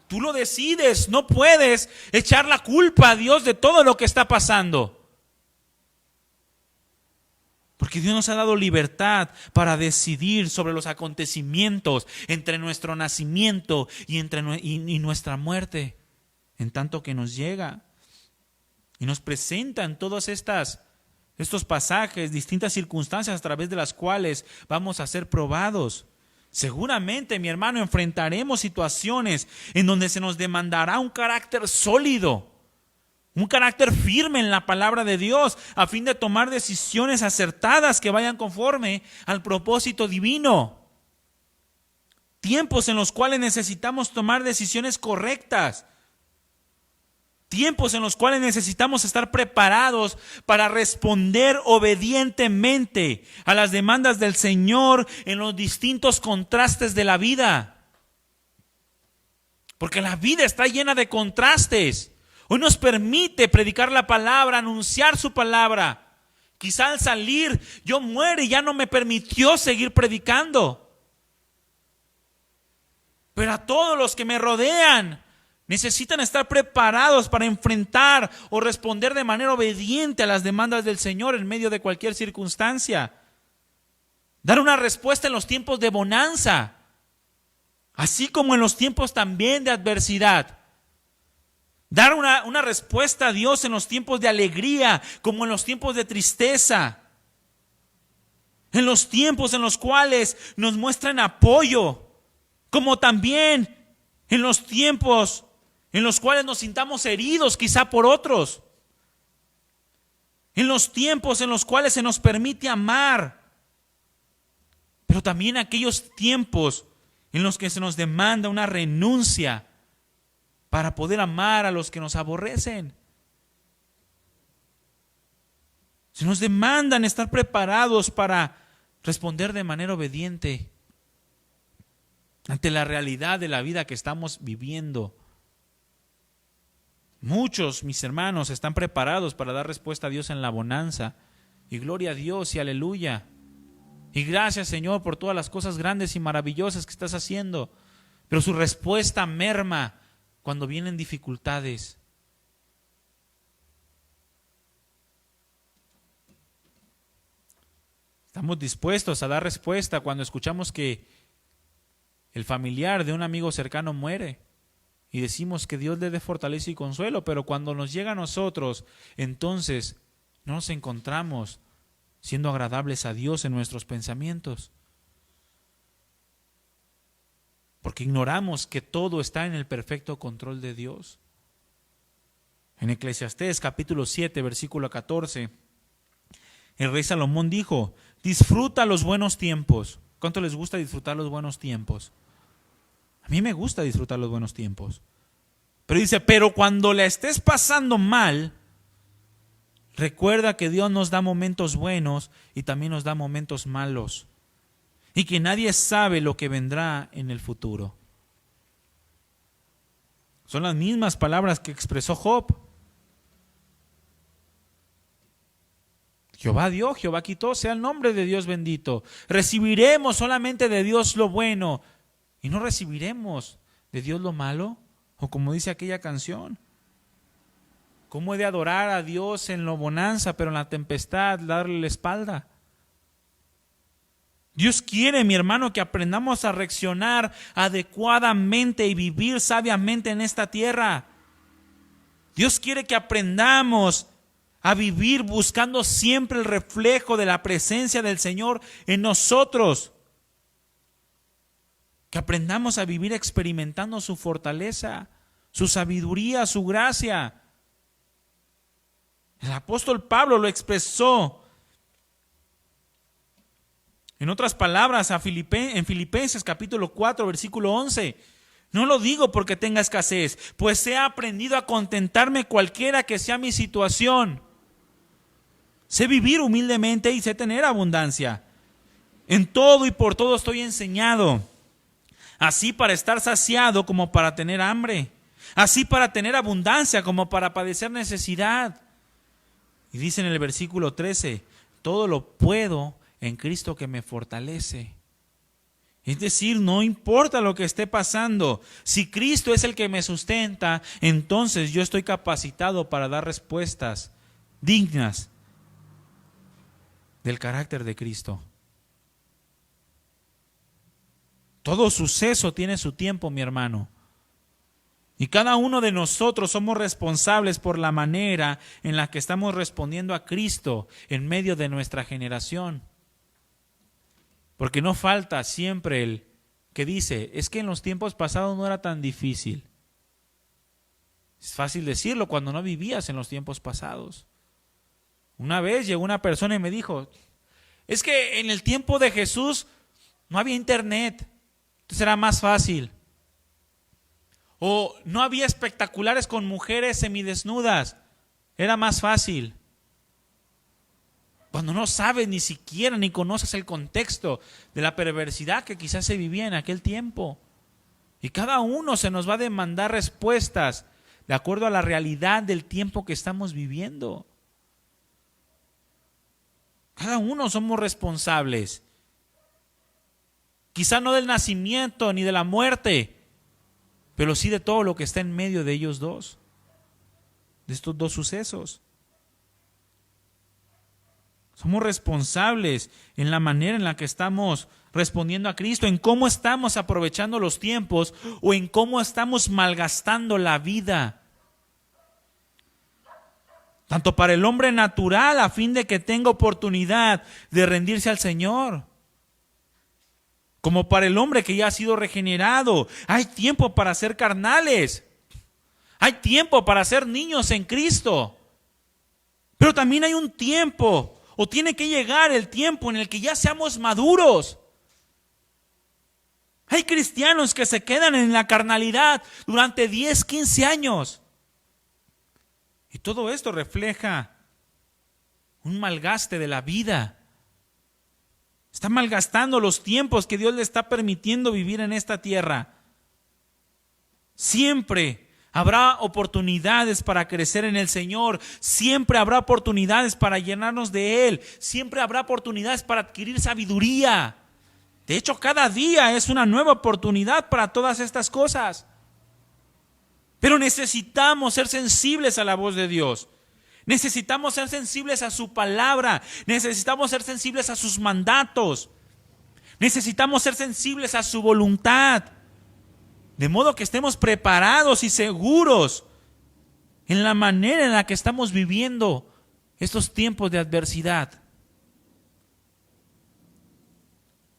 Tú lo decides, no puedes echar la culpa a Dios de todo lo que está pasando. Porque Dios nos ha dado libertad para decidir sobre los acontecimientos entre nuestro nacimiento y nuestra muerte, en tanto que nos llega. Y nos presenta en todos estos pasajes distintas circunstancias a través de las cuales vamos a ser probados. Seguramente, mi hermano, enfrentaremos situaciones en donde se nos demandará un carácter sólido, un carácter firme en la palabra de Dios, a fin de tomar decisiones acertadas que vayan conforme al propósito divino. Tiempos en los cuales necesitamos tomar decisiones correctas. Tiempos en los cuales necesitamos estar preparados para responder obedientemente a las demandas del Señor en los distintos contrastes de la vida. Porque la vida está llena de contrastes. Hoy nos permite predicar la palabra, anunciar su palabra. Quizá al salir yo muero y ya no me permitió seguir predicando. Pero a todos los que me rodean necesitan estar preparados para enfrentar o responder de manera obediente a las demandas del Señor en medio de cualquier circunstancia. Dar una respuesta en los tiempos de bonanza, así como en los tiempos también de adversidad. Dar una respuesta a Dios en los tiempos de alegría, como en los tiempos de tristeza. En los tiempos en los cuales nos muestran apoyo, como también en los tiempos en los cuales nos sintamos heridos quizá por otros. En los tiempos en los cuales se nos permite amar. Pero también aquellos tiempos en los que se nos demanda una renuncia para poder amar a los que nos aborrecen. Se nos demandan estar preparados para responder de manera obediente ante la realidad de la vida que estamos viviendo. Muchos, mis hermanos, están preparados para dar respuesta a Dios en la bonanza. Y gloria a Dios y aleluya. Y gracias, Señor, por todas las cosas grandes y maravillosas que estás haciendo. Pero su respuesta merma cuando vienen dificultades. Estamos dispuestos a dar respuesta cuando escuchamos que el familiar de un amigo cercano muere y decimos que Dios le dé fortaleza y consuelo, pero cuando nos llega a nosotros, entonces no nos encontramos siendo agradables a Dios en nuestros pensamientos. Porque ignoramos que todo está en el perfecto control de Dios. En Eclesiastés capítulo 7, versículo 14, el rey Salomón dijo: disfruta los buenos tiempos. ¿Cuánto les gusta disfrutar los buenos tiempos? A mí me gusta disfrutar los buenos tiempos. Pero dice, pero cuando la estés pasando mal, recuerda que Dios nos da momentos buenos y también nos da momentos malos. Y que nadie sabe lo que vendrá en el futuro. Son las mismas palabras que expresó Job. Jehová dio, Jehová quitó, sea el nombre de Dios bendito. Recibiremos solamente de Dios lo bueno y no recibiremos de Dios lo malo. O como dice aquella canción, ¿cómo he de adorar a Dios en lo bonanza, pero en la tempestad darle la espalda? Dios quiere, mi hermano, que aprendamos a reaccionar adecuadamente y vivir sabiamente en esta tierra. Dios quiere que aprendamos a vivir buscando siempre el reflejo de la presencia del Señor en nosotros. Que aprendamos a vivir experimentando su fortaleza, su sabiduría, su gracia. El apóstol Pablo lo expresó. En otras palabras, en Filipenses capítulo 4, versículo 11. No lo digo porque tenga escasez, pues he aprendido a contentarme cualquiera que sea mi situación. Sé vivir humildemente y sé tener abundancia. En todo y por todo estoy enseñado. Así para estar saciado como para tener hambre. Así para tener abundancia como para padecer necesidad. Y dice en el versículo 13, todo lo puedo en Cristo que me fortalece. Es decir, no importa lo que esté pasando, si Cristo es el que me sustenta, entonces yo estoy capacitado para dar respuestas dignas del carácter de Cristo. Todo suceso tiene su tiempo, mi hermano. Y cada uno de nosotros somos responsables por la manera en la que estamos respondiendo a Cristo en medio de nuestra generación. Porque no falta siempre el que dice, es que en los tiempos pasados no era tan difícil. Es fácil decirlo cuando no vivías en los tiempos pasados. Una vez llegó una persona y me dijo, es que en el tiempo de Jesús no había internet, entonces era más fácil. O no había espectaculares con mujeres semidesnudas, era más fácil. Cuando no sabes ni siquiera ni conoces el contexto de la perversidad que quizás se vivía en aquel tiempo. Y cada uno se nos va a demandar respuestas de acuerdo a la realidad del tiempo que estamos viviendo. Cada uno somos responsables. Quizá no del nacimiento ni de la muerte, pero sí de todo lo que está en medio de ellos dos, de estos dos sucesos. Somos responsables en la manera en la que estamos respondiendo a Cristo, en cómo estamos aprovechando los tiempos o en cómo estamos malgastando la vida. Tanto para el hombre natural a fin de que tenga oportunidad de rendirse al Señor, como para el hombre que ya ha sido regenerado. Hay tiempo para ser carnales. Hay tiempo para ser niños en Cristo. Pero también hay un tiempo, o tiene que llegar el tiempo en el que ya seamos maduros. Hay cristianos que se quedan en la carnalidad durante 10, 15 años. Y todo esto refleja un malgaste de la vida. Está malgastando los tiempos que Dios le está permitiendo vivir en esta tierra. Siempre habrá oportunidades para crecer en el Señor. Siempre habrá oportunidades para llenarnos de Él. Siempre habrá oportunidades para adquirir sabiduría. De hecho, cada día es una nueva oportunidad para todas estas cosas. Pero necesitamos ser sensibles a la voz de Dios. Necesitamos ser sensibles a su palabra. Necesitamos ser sensibles a sus mandatos. Necesitamos ser sensibles a su voluntad. De modo que estemos preparados y seguros en la manera en la que estamos viviendo estos tiempos de adversidad.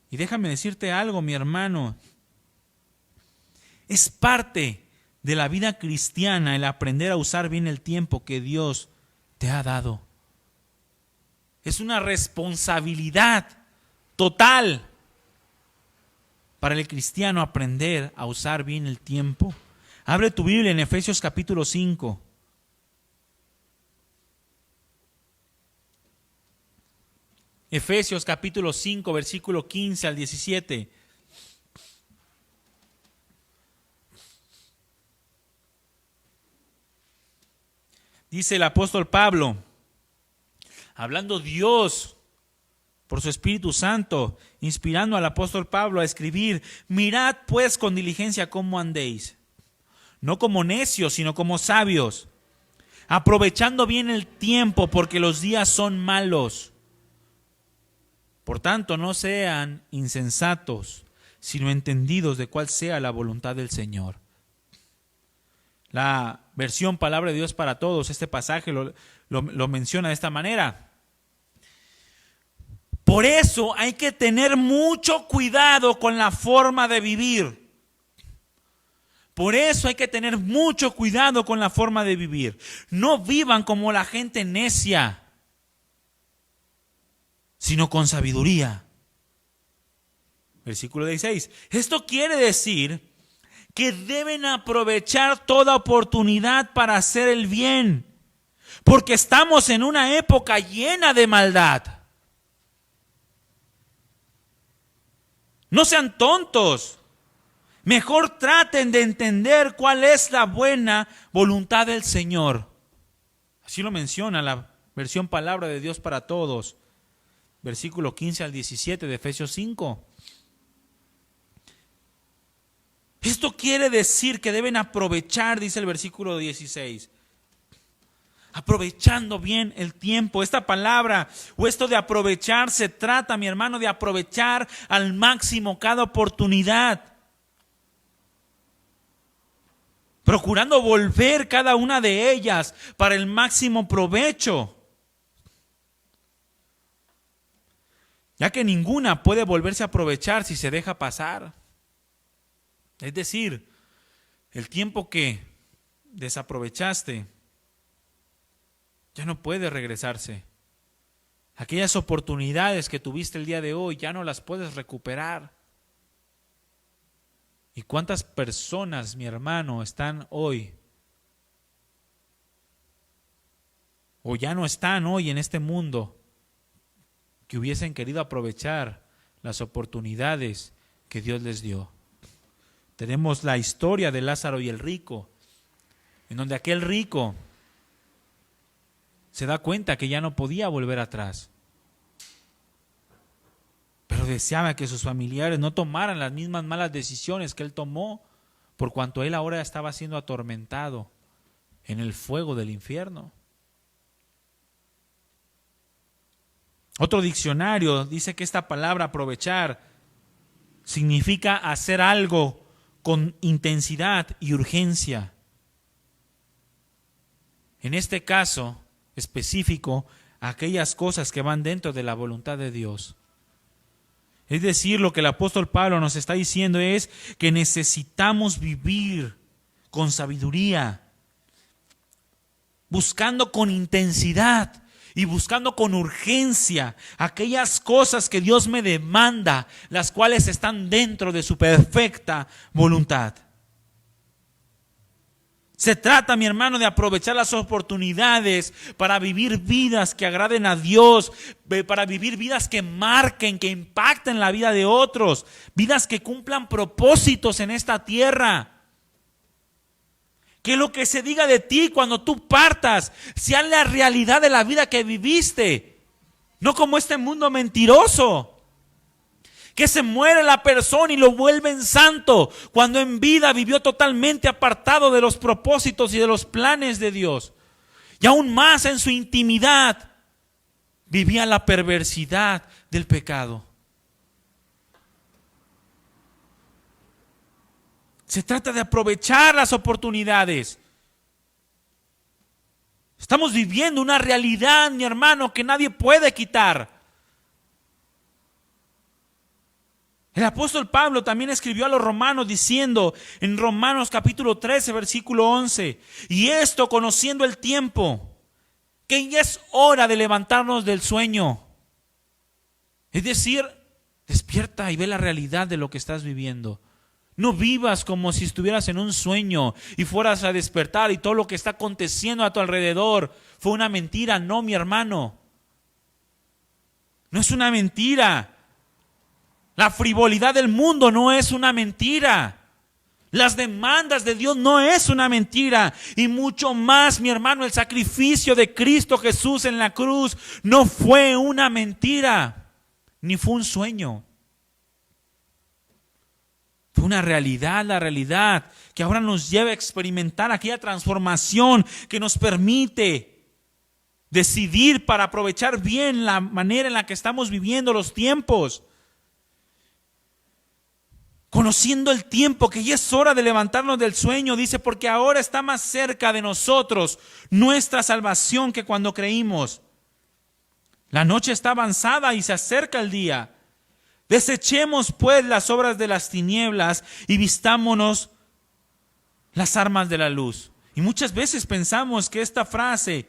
Y déjame decirte algo, mi hermano. Es parte de la vida cristiana el aprender a usar bien el tiempo que Dios te ha dado. Es una responsabilidad total para el cristiano aprender a usar bien el tiempo. Abre tu Biblia en Efesios capítulo 5. Efesios capítulo 5, versículo 15 al 17. Dice el apóstol Pablo, hablando Dios por su Espíritu Santo, inspirando al apóstol Pablo a escribir: mirad pues con diligencia cómo andéis, no como necios, sino como sabios, aprovechando bien el tiempo, porque los días son malos. Por tanto, no sean insensatos, sino entendidos de cuál sea la voluntad del Señor. La versión Palabra de Dios para Todos, este pasaje lo menciona de esta manera. Por eso hay que tener mucho cuidado con la forma de vivir. Por eso hay que tener mucho cuidado con la forma de vivir. No vivan como la gente necia, sino con sabiduría. Versículo 16. Esto quiere decir que deben aprovechar toda oportunidad para hacer el bien, porque estamos en una época llena de maldad. No sean tontos. Mejor traten de entender cuál es la buena voluntad del Señor. Así lo menciona la versión Palabra de Dios para Todos. Versículo 15 al 17 de Efesios 5. Esto quiere decir que deben aprovechar, dice el versículo 16. Aprovechando bien el tiempo. Esta palabra o esto de aprovechar se trata, mi hermano, de aprovechar al máximo cada oportunidad. Procurando volver cada una de ellas para el máximo provecho. Ya que ninguna puede volverse a aprovechar si se deja pasar. Es decir, el tiempo que desaprovechaste ya no puede regresarse. Aquellas oportunidades que tuviste el día de hoy ya no las puedes recuperar. ¿Y cuántas personas, mi hermano, están hoy o ya no están hoy en este mundo que hubiesen querido aprovechar las oportunidades que Dios les dio? Tenemos la historia de Lázaro y el rico, en donde aquel rico se da cuenta que ya no podía volver atrás, pero deseaba que sus familiares no tomaran las mismas malas decisiones que él tomó, por cuanto él ahora estaba siendo atormentado en el fuego del infierno. Otro diccionario dice que esta palabra aprovechar significa hacer algo con intensidad y urgencia. En este caso específico, aquellas cosas que van dentro de la voluntad de Dios. Es decir, lo que el apóstol Pablo nos está diciendo es que necesitamos vivir con sabiduría, buscando con intensidad y buscando con urgencia aquellas cosas que Dios me demanda, las cuales están dentro de su perfecta voluntad. Se trata, mi hermano, de aprovechar las oportunidades para vivir vidas que agraden a Dios, para vivir vidas que marquen, que impacten la vida de otros, vidas que cumplan propósitos en esta tierra. Que lo que se diga de ti cuando tú partas sea la realidad de la vida que viviste, no como este mundo mentiroso. Que se muere la persona y lo vuelven santo, cuando en vida vivió totalmente apartado de los propósitos y de los planes de Dios. Y aún más en su intimidad, vivía la perversidad del pecado. Se trata de aprovechar las oportunidades. Estamos viviendo una realidad, mi hermano, que nadie puede quitar. El apóstol Pablo también escribió a los romanos diciendo en Romanos capítulo 13, versículo 11, y esto conociendo el tiempo, que ya es hora de levantarnos del sueño. Es decir, despierta y ve la realidad de lo que estás viviendo. No vivas como si estuvieras en un sueño y fueras a despertar y todo lo que está aconteciendo a tu alrededor fue una mentira. No, mi hermano, no es una mentira. La frivolidad del mundo no es una mentira. Las demandas de Dios no es una mentira. Y mucho más, mi hermano, el sacrificio de Cristo Jesús en la cruz no fue una mentira, ni fue un sueño. Fue una realidad, la realidad que ahora nos lleva a experimentar aquella transformación que nos permite decidir para aprovechar bien la manera en la que estamos viviendo los tiempos. conociendo el tiempo, que ya es hora de levantarnos del sueño, dice, porque ahora está más cerca de nosotros nuestra salvación que cuando creímos. La noche está avanzada y se acerca el día. Desechemos pues las obras de las tinieblas y vistámonos las armas de la luz. Y muchas veces pensamos que esta frase,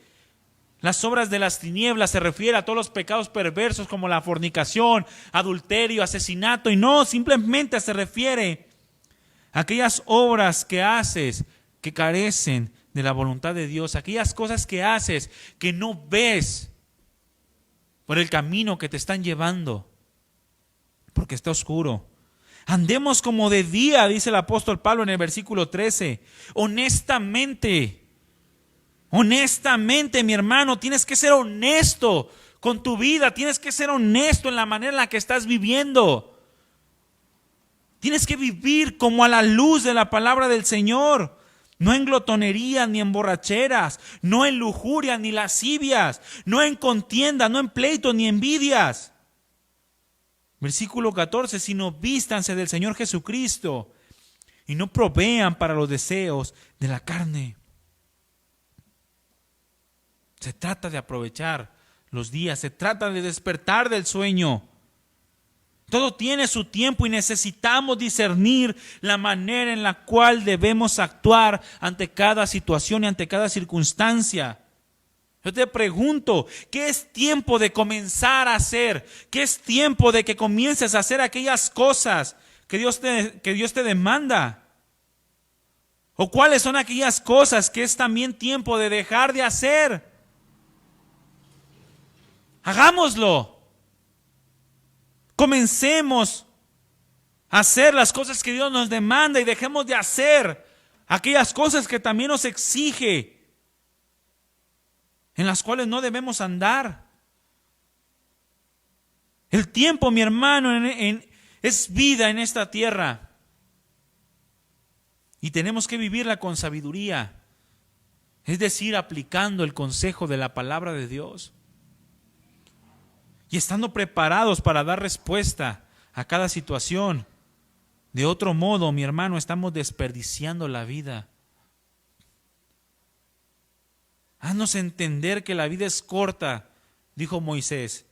las obras de las tinieblas, se refiere a todos los pecados perversos como la fornicación, adulterio, asesinato. Y no, simplemente se refiere a aquellas obras que haces que carecen de la voluntad de Dios. Aquellas cosas que haces que no ves por el camino que te están llevando, porque está oscuro. Andemos como de día, dice el apóstol Pablo en el versículo 13. Honestamente, mi hermano, tienes que ser honesto con tu vida. Tienes que ser honesto en la manera en la que estás viviendo. Tienes que vivir como a la luz de la palabra del Señor. No en glotonerías ni en borracheras, no en lujurias ni lascivias, no en contiendas, no en pleitos ni envidias. Versículo 14, sino vístanse del Señor Jesucristo y no provean para los deseos de la carne. Se trata de aprovechar los días, se trata de despertar del sueño. Todo tiene su tiempo y necesitamos discernir la manera en la cual debemos actuar ante cada situación y ante cada circunstancia. Yo te pregunto, ¿qué es tiempo de comenzar a hacer? ¿Qué es tiempo de que comiences a hacer aquellas cosas que Dios te demanda? ¿O cuáles son aquellas cosas que es también tiempo de dejar de hacer? Hagámoslo. Comencemos a hacer las cosas que Dios nos demanda y dejemos de hacer aquellas cosas que también nos exige, en las cuales no debemos andar. El tiempo, mi hermano, es vida en esta tierra. Y tenemos que vivirla con sabiduría. Es decir, aplicando el consejo de la palabra de Dios. Y estando preparados para dar respuesta a cada situación. De otro modo, mi hermano, estamos desperdiciando la vida. Haznos entender que la vida es corta, dijo Moisés,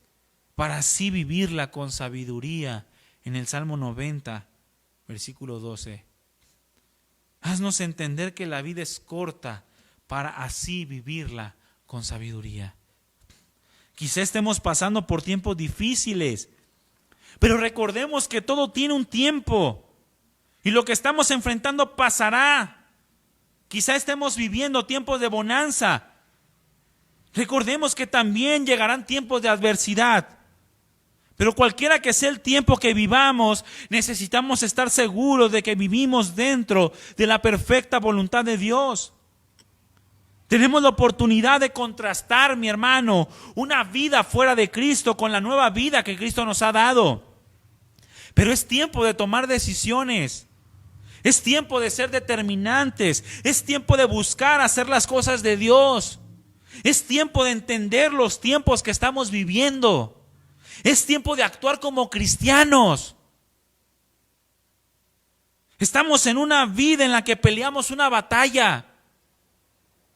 para así vivirla con sabiduría, en el Salmo 90, versículo 12. Haznos entender que la vida es corta, para así vivirla con sabiduría. Quizá estemos pasando por tiempos difíciles, pero recordemos que todo tiene un tiempo y lo que estamos enfrentando pasará. Quizá estemos viviendo tiempos de bonanza. Recordemos que también llegarán tiempos de adversidad. Pero cualquiera que sea el tiempo que vivamos, necesitamos estar seguros de que vivimos dentro de la perfecta voluntad de Dios. Tenemos la oportunidad de contrastar, mi hermano, una vida fuera de Cristo con la nueva vida que Cristo nos ha dado. Pero es tiempo de tomar decisiones. Es tiempo de ser determinantes. Es tiempo de buscar hacer las cosas de Dios. Es tiempo de entender los tiempos que estamos viviendo. Es tiempo de actuar como cristianos. Estamos en una vida en la que peleamos una batalla.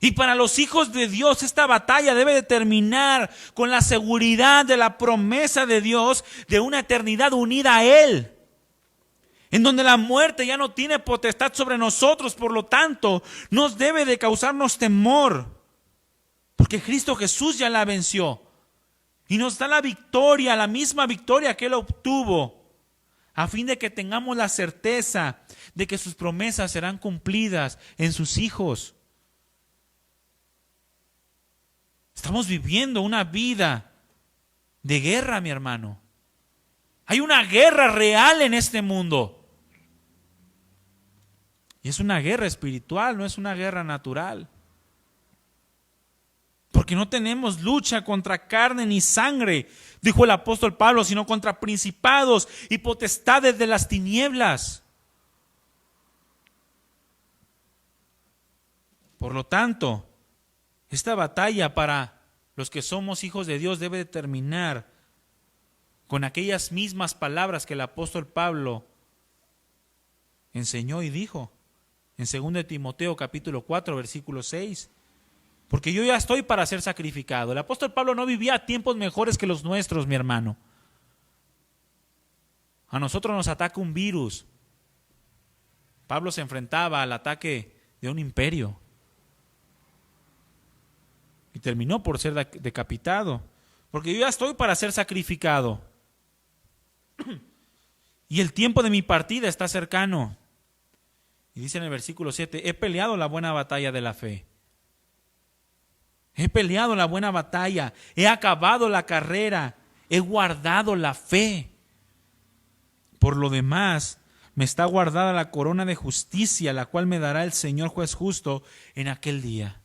Y para los hijos de Dios esta batalla debe de terminar con la seguridad de la promesa de Dios de una eternidad unida a Él. En donde la muerte ya no tiene potestad sobre nosotros, por lo tanto, nos debe de causarnos temor. Porque Cristo Jesús ya la venció. Y nos da la victoria, la misma victoria que Él obtuvo, a fin de que tengamos la certeza de que sus promesas serán cumplidas en sus hijos. Estamos viviendo una vida de guerra, mi hermano. Hay una guerra real en este mundo. Y es una guerra espiritual, no es una guerra natural. Porque no tenemos lucha contra carne ni sangre, dijo el apóstol Pablo, sino contra principados y potestades de las tinieblas. Por lo tanto, esta batalla para los que somos hijos de Dios debe terminar con aquellas mismas palabras que el apóstol Pablo enseñó y dijo en 2 Timoteo capítulo 4, versículo 6, porque yo ya estoy para ser sacrificado. El apóstol Pablo no vivía tiempos mejores que los nuestros, mi hermano. A nosotros nos ataca un virus. Pablo se enfrentaba al ataque de un imperio y terminó por ser decapitado, porque yo ya estoy para ser sacrificado y el tiempo de mi partida está cercano. Y dice en el versículo 7, he peleado la buena batalla de la fe. He peleado la buena batalla, he acabado la carrera, he guardado la fe. Por lo demás, me está guardada la corona de justicia, la cual me dará el Señor juez justo en aquel día.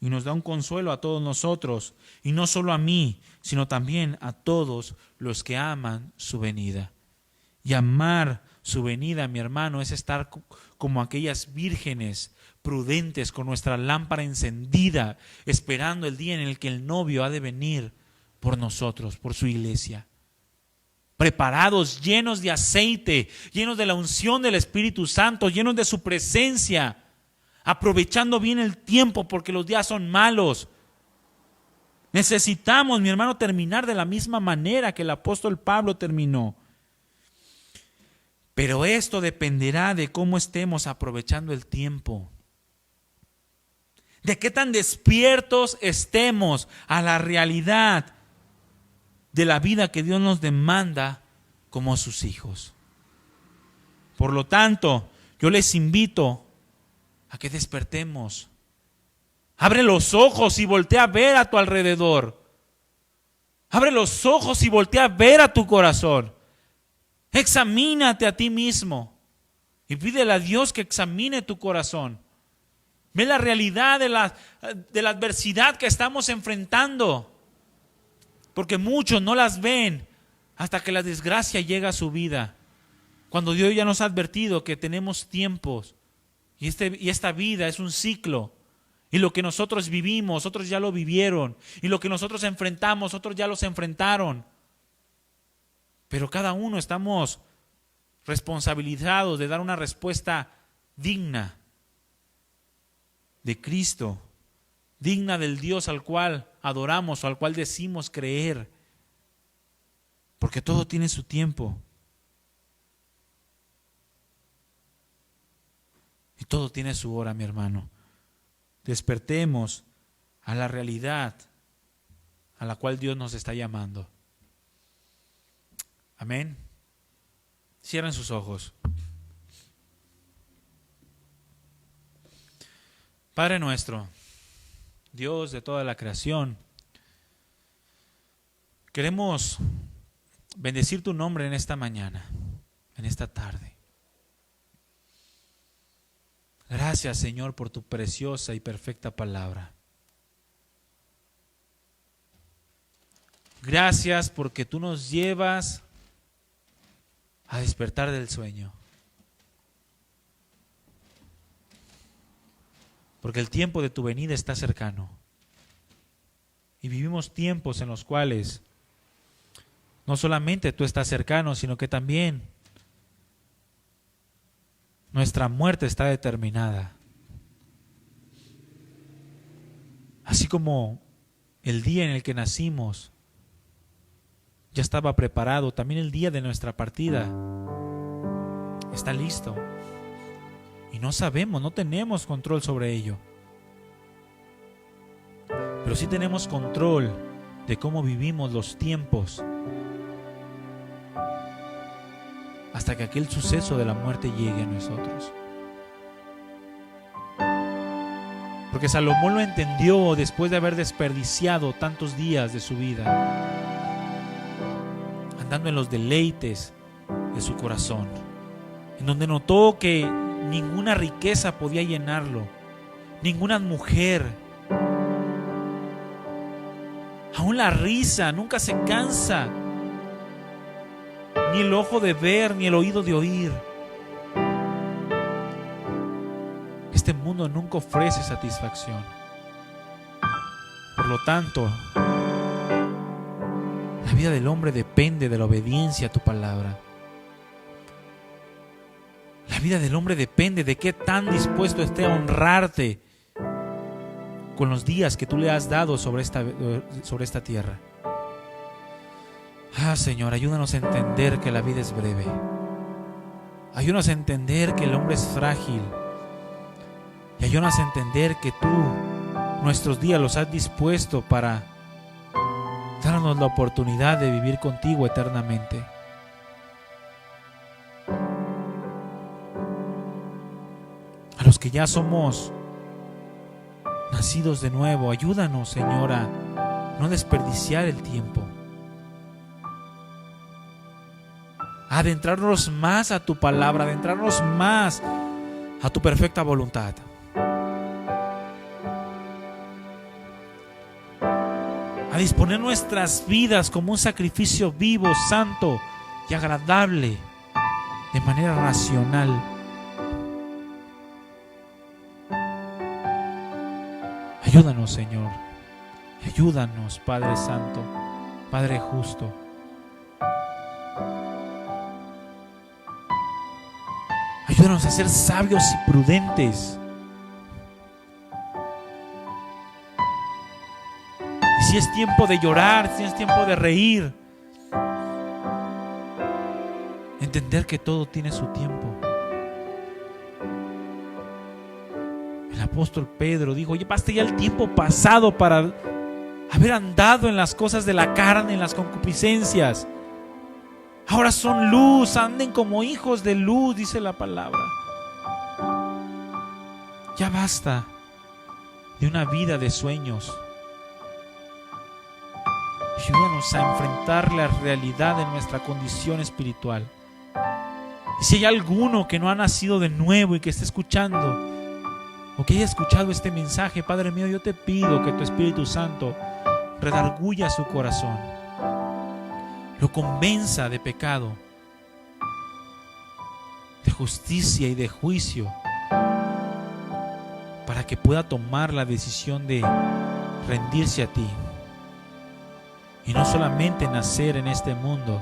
Y nos da un consuelo a todos nosotros, y no solo a mí, sino también a todos los que aman su venida. Y amar su venida, mi hermano, es estar como aquellas vírgenes prudentes con nuestra lámpara encendida, esperando el día en el que el novio ha de venir por nosotros, por su iglesia. Preparados, llenos de aceite, llenos de la unción del Espíritu Santo, llenos de su presencia, aprovechando bien el tiempo porque los días son malos. Necesitamos, mi hermano, terminar de la misma manera que el apóstol Pablo terminó. Pero esto dependerá de cómo estemos aprovechando el tiempo. De qué tan despiertos estemos a la realidad de la vida que Dios nos demanda como sus hijos. Por lo tanto, yo les invito a que despertemos. Abre los ojos y voltea a ver a tu alrededor. Abre los ojos y voltea a ver a tu corazón. Examínate a ti mismo y pídele a Dios que examine tu corazón. Ve la realidad de la adversidad que estamos enfrentando. Porque muchos no las ven hasta que la desgracia llega a su vida. Cuando Dios ya nos ha advertido que tenemos tiempos y esta vida es un ciclo. Y lo que nosotros vivimos, otros ya lo vivieron. Y lo que nosotros enfrentamos, otros ya los enfrentaron. Pero cada uno estamos responsabilizados de dar una respuesta digna de Cristo, digna del Dios al cual adoramos o al cual decimos creer. Porque todo tiene su tiempo. Y todo tiene su hora, mi hermano. Despertemos a la realidad a la cual Dios nos está llamando. Amén. Cierren sus ojos. Padre nuestro, Dios de toda la creación, queremos bendecir tu nombre en esta mañana, en esta tarde. Gracias, Señor, por tu preciosa y perfecta palabra. Gracias porque tú nos llevas a despertar del sueño. Porque el tiempo de tu venida está cercano. Y vivimos tiempos en los cuales no solamente tú estás cercano, sino que también nuestra muerte está determinada. Así como el día en el que nacimos ya estaba preparado, también el día de nuestra partida está listo. Y no sabemos, no tenemos control sobre ello. Pero sí tenemos control de cómo vivimos los tiempos hasta que aquel suceso de la muerte llegue a nosotros. Porque Salomón lo entendió después de haber desperdiciado tantos días de su vida, andando en los deleites de su corazón, en donde notó que ninguna riqueza podía llenarlo, ninguna mujer, aún la risa nunca se cansa, ni el ojo de ver, ni el oído de oír. Este mundo nunca ofrece satisfacción. Por lo tanto, la vida del hombre depende de la obediencia a tu palabra. La vida del hombre depende de qué tan dispuesto esté a honrarte con los días que tú le has dado sobre esta tierra. Señor, ayúdanos a entender que la vida es breve. Ayúdanos a entender que el hombre es frágil. Y ayúdanos a entender que tú nuestros días los has dispuesto para darnos la oportunidad de vivir contigo eternamente. A los que ya somos nacidos de nuevo, ayúdanos, Señor, a no desperdiciar el tiempo, a adentrarnos más a tu palabra, a adentrarnos más a tu perfecta voluntad. A disponer nuestras vidas como un sacrificio vivo, santo y agradable, de manera racional. Ayúdanos, Señor. Ayúdanos, Padre Santo, Padre Justo. Ayúdanos a ser sabios y prudentes. Y si es tiempo de llorar, si es tiempo de reír, entender que todo tiene su tiempo. El apóstol Pedro dijo: oye, basta ya el tiempo pasado para haber andado en las cosas de la carne, en las concupiscencias. Ahora son luz, anden como hijos de luz, dice la palabra. Ya basta de una vida de sueños. Ayúdanos a enfrentar la realidad de nuestra condición espiritual. Y si hay alguno que no ha nacido de nuevo y que esté escuchando, o que haya escuchado este mensaje, Padre mío, yo te pido que tu Espíritu Santo redarguya su corazón, lo convenza de pecado, de justicia y de juicio, para que pueda tomar la decisión de rendirse a ti y no solamente nacer en este mundo,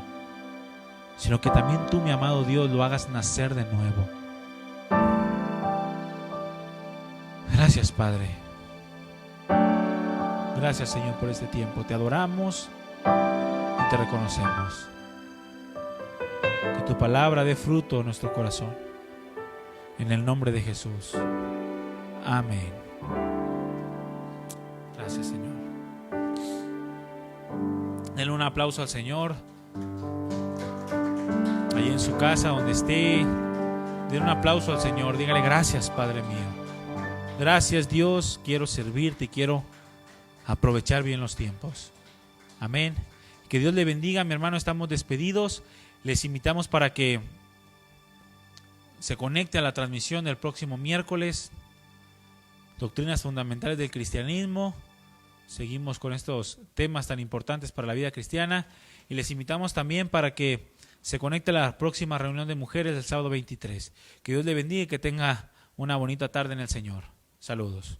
sino que también tú, mi amado Dios, lo hagas nacer de nuevo. Gracias, Padre. Gracias, Señor, por este tiempo. Te adoramos y te reconocemos. Que tu palabra dé fruto en nuestro corazón. En el nombre de Jesús. Amén. Gracias, Señor. Denle un aplauso al Señor. Allí en su casa, donde esté, denle un aplauso al Señor. Dígale: gracias, Padre mío. Gracias, Dios. Quiero servirte y quiero aprovechar bien los tiempos. Amén. Que Dios le bendiga, mi hermano. Estamos despedidos. Les invitamos para que se conecte a la transmisión del próximo miércoles. Doctrinas fundamentales del cristianismo. Seguimos con estos temas tan importantes para la vida cristiana. Y les invitamos también para que se conecte a la próxima reunión de mujeres el sábado 23. Que Dios le bendiga y que tenga una bonita tarde en el Señor. Saludos.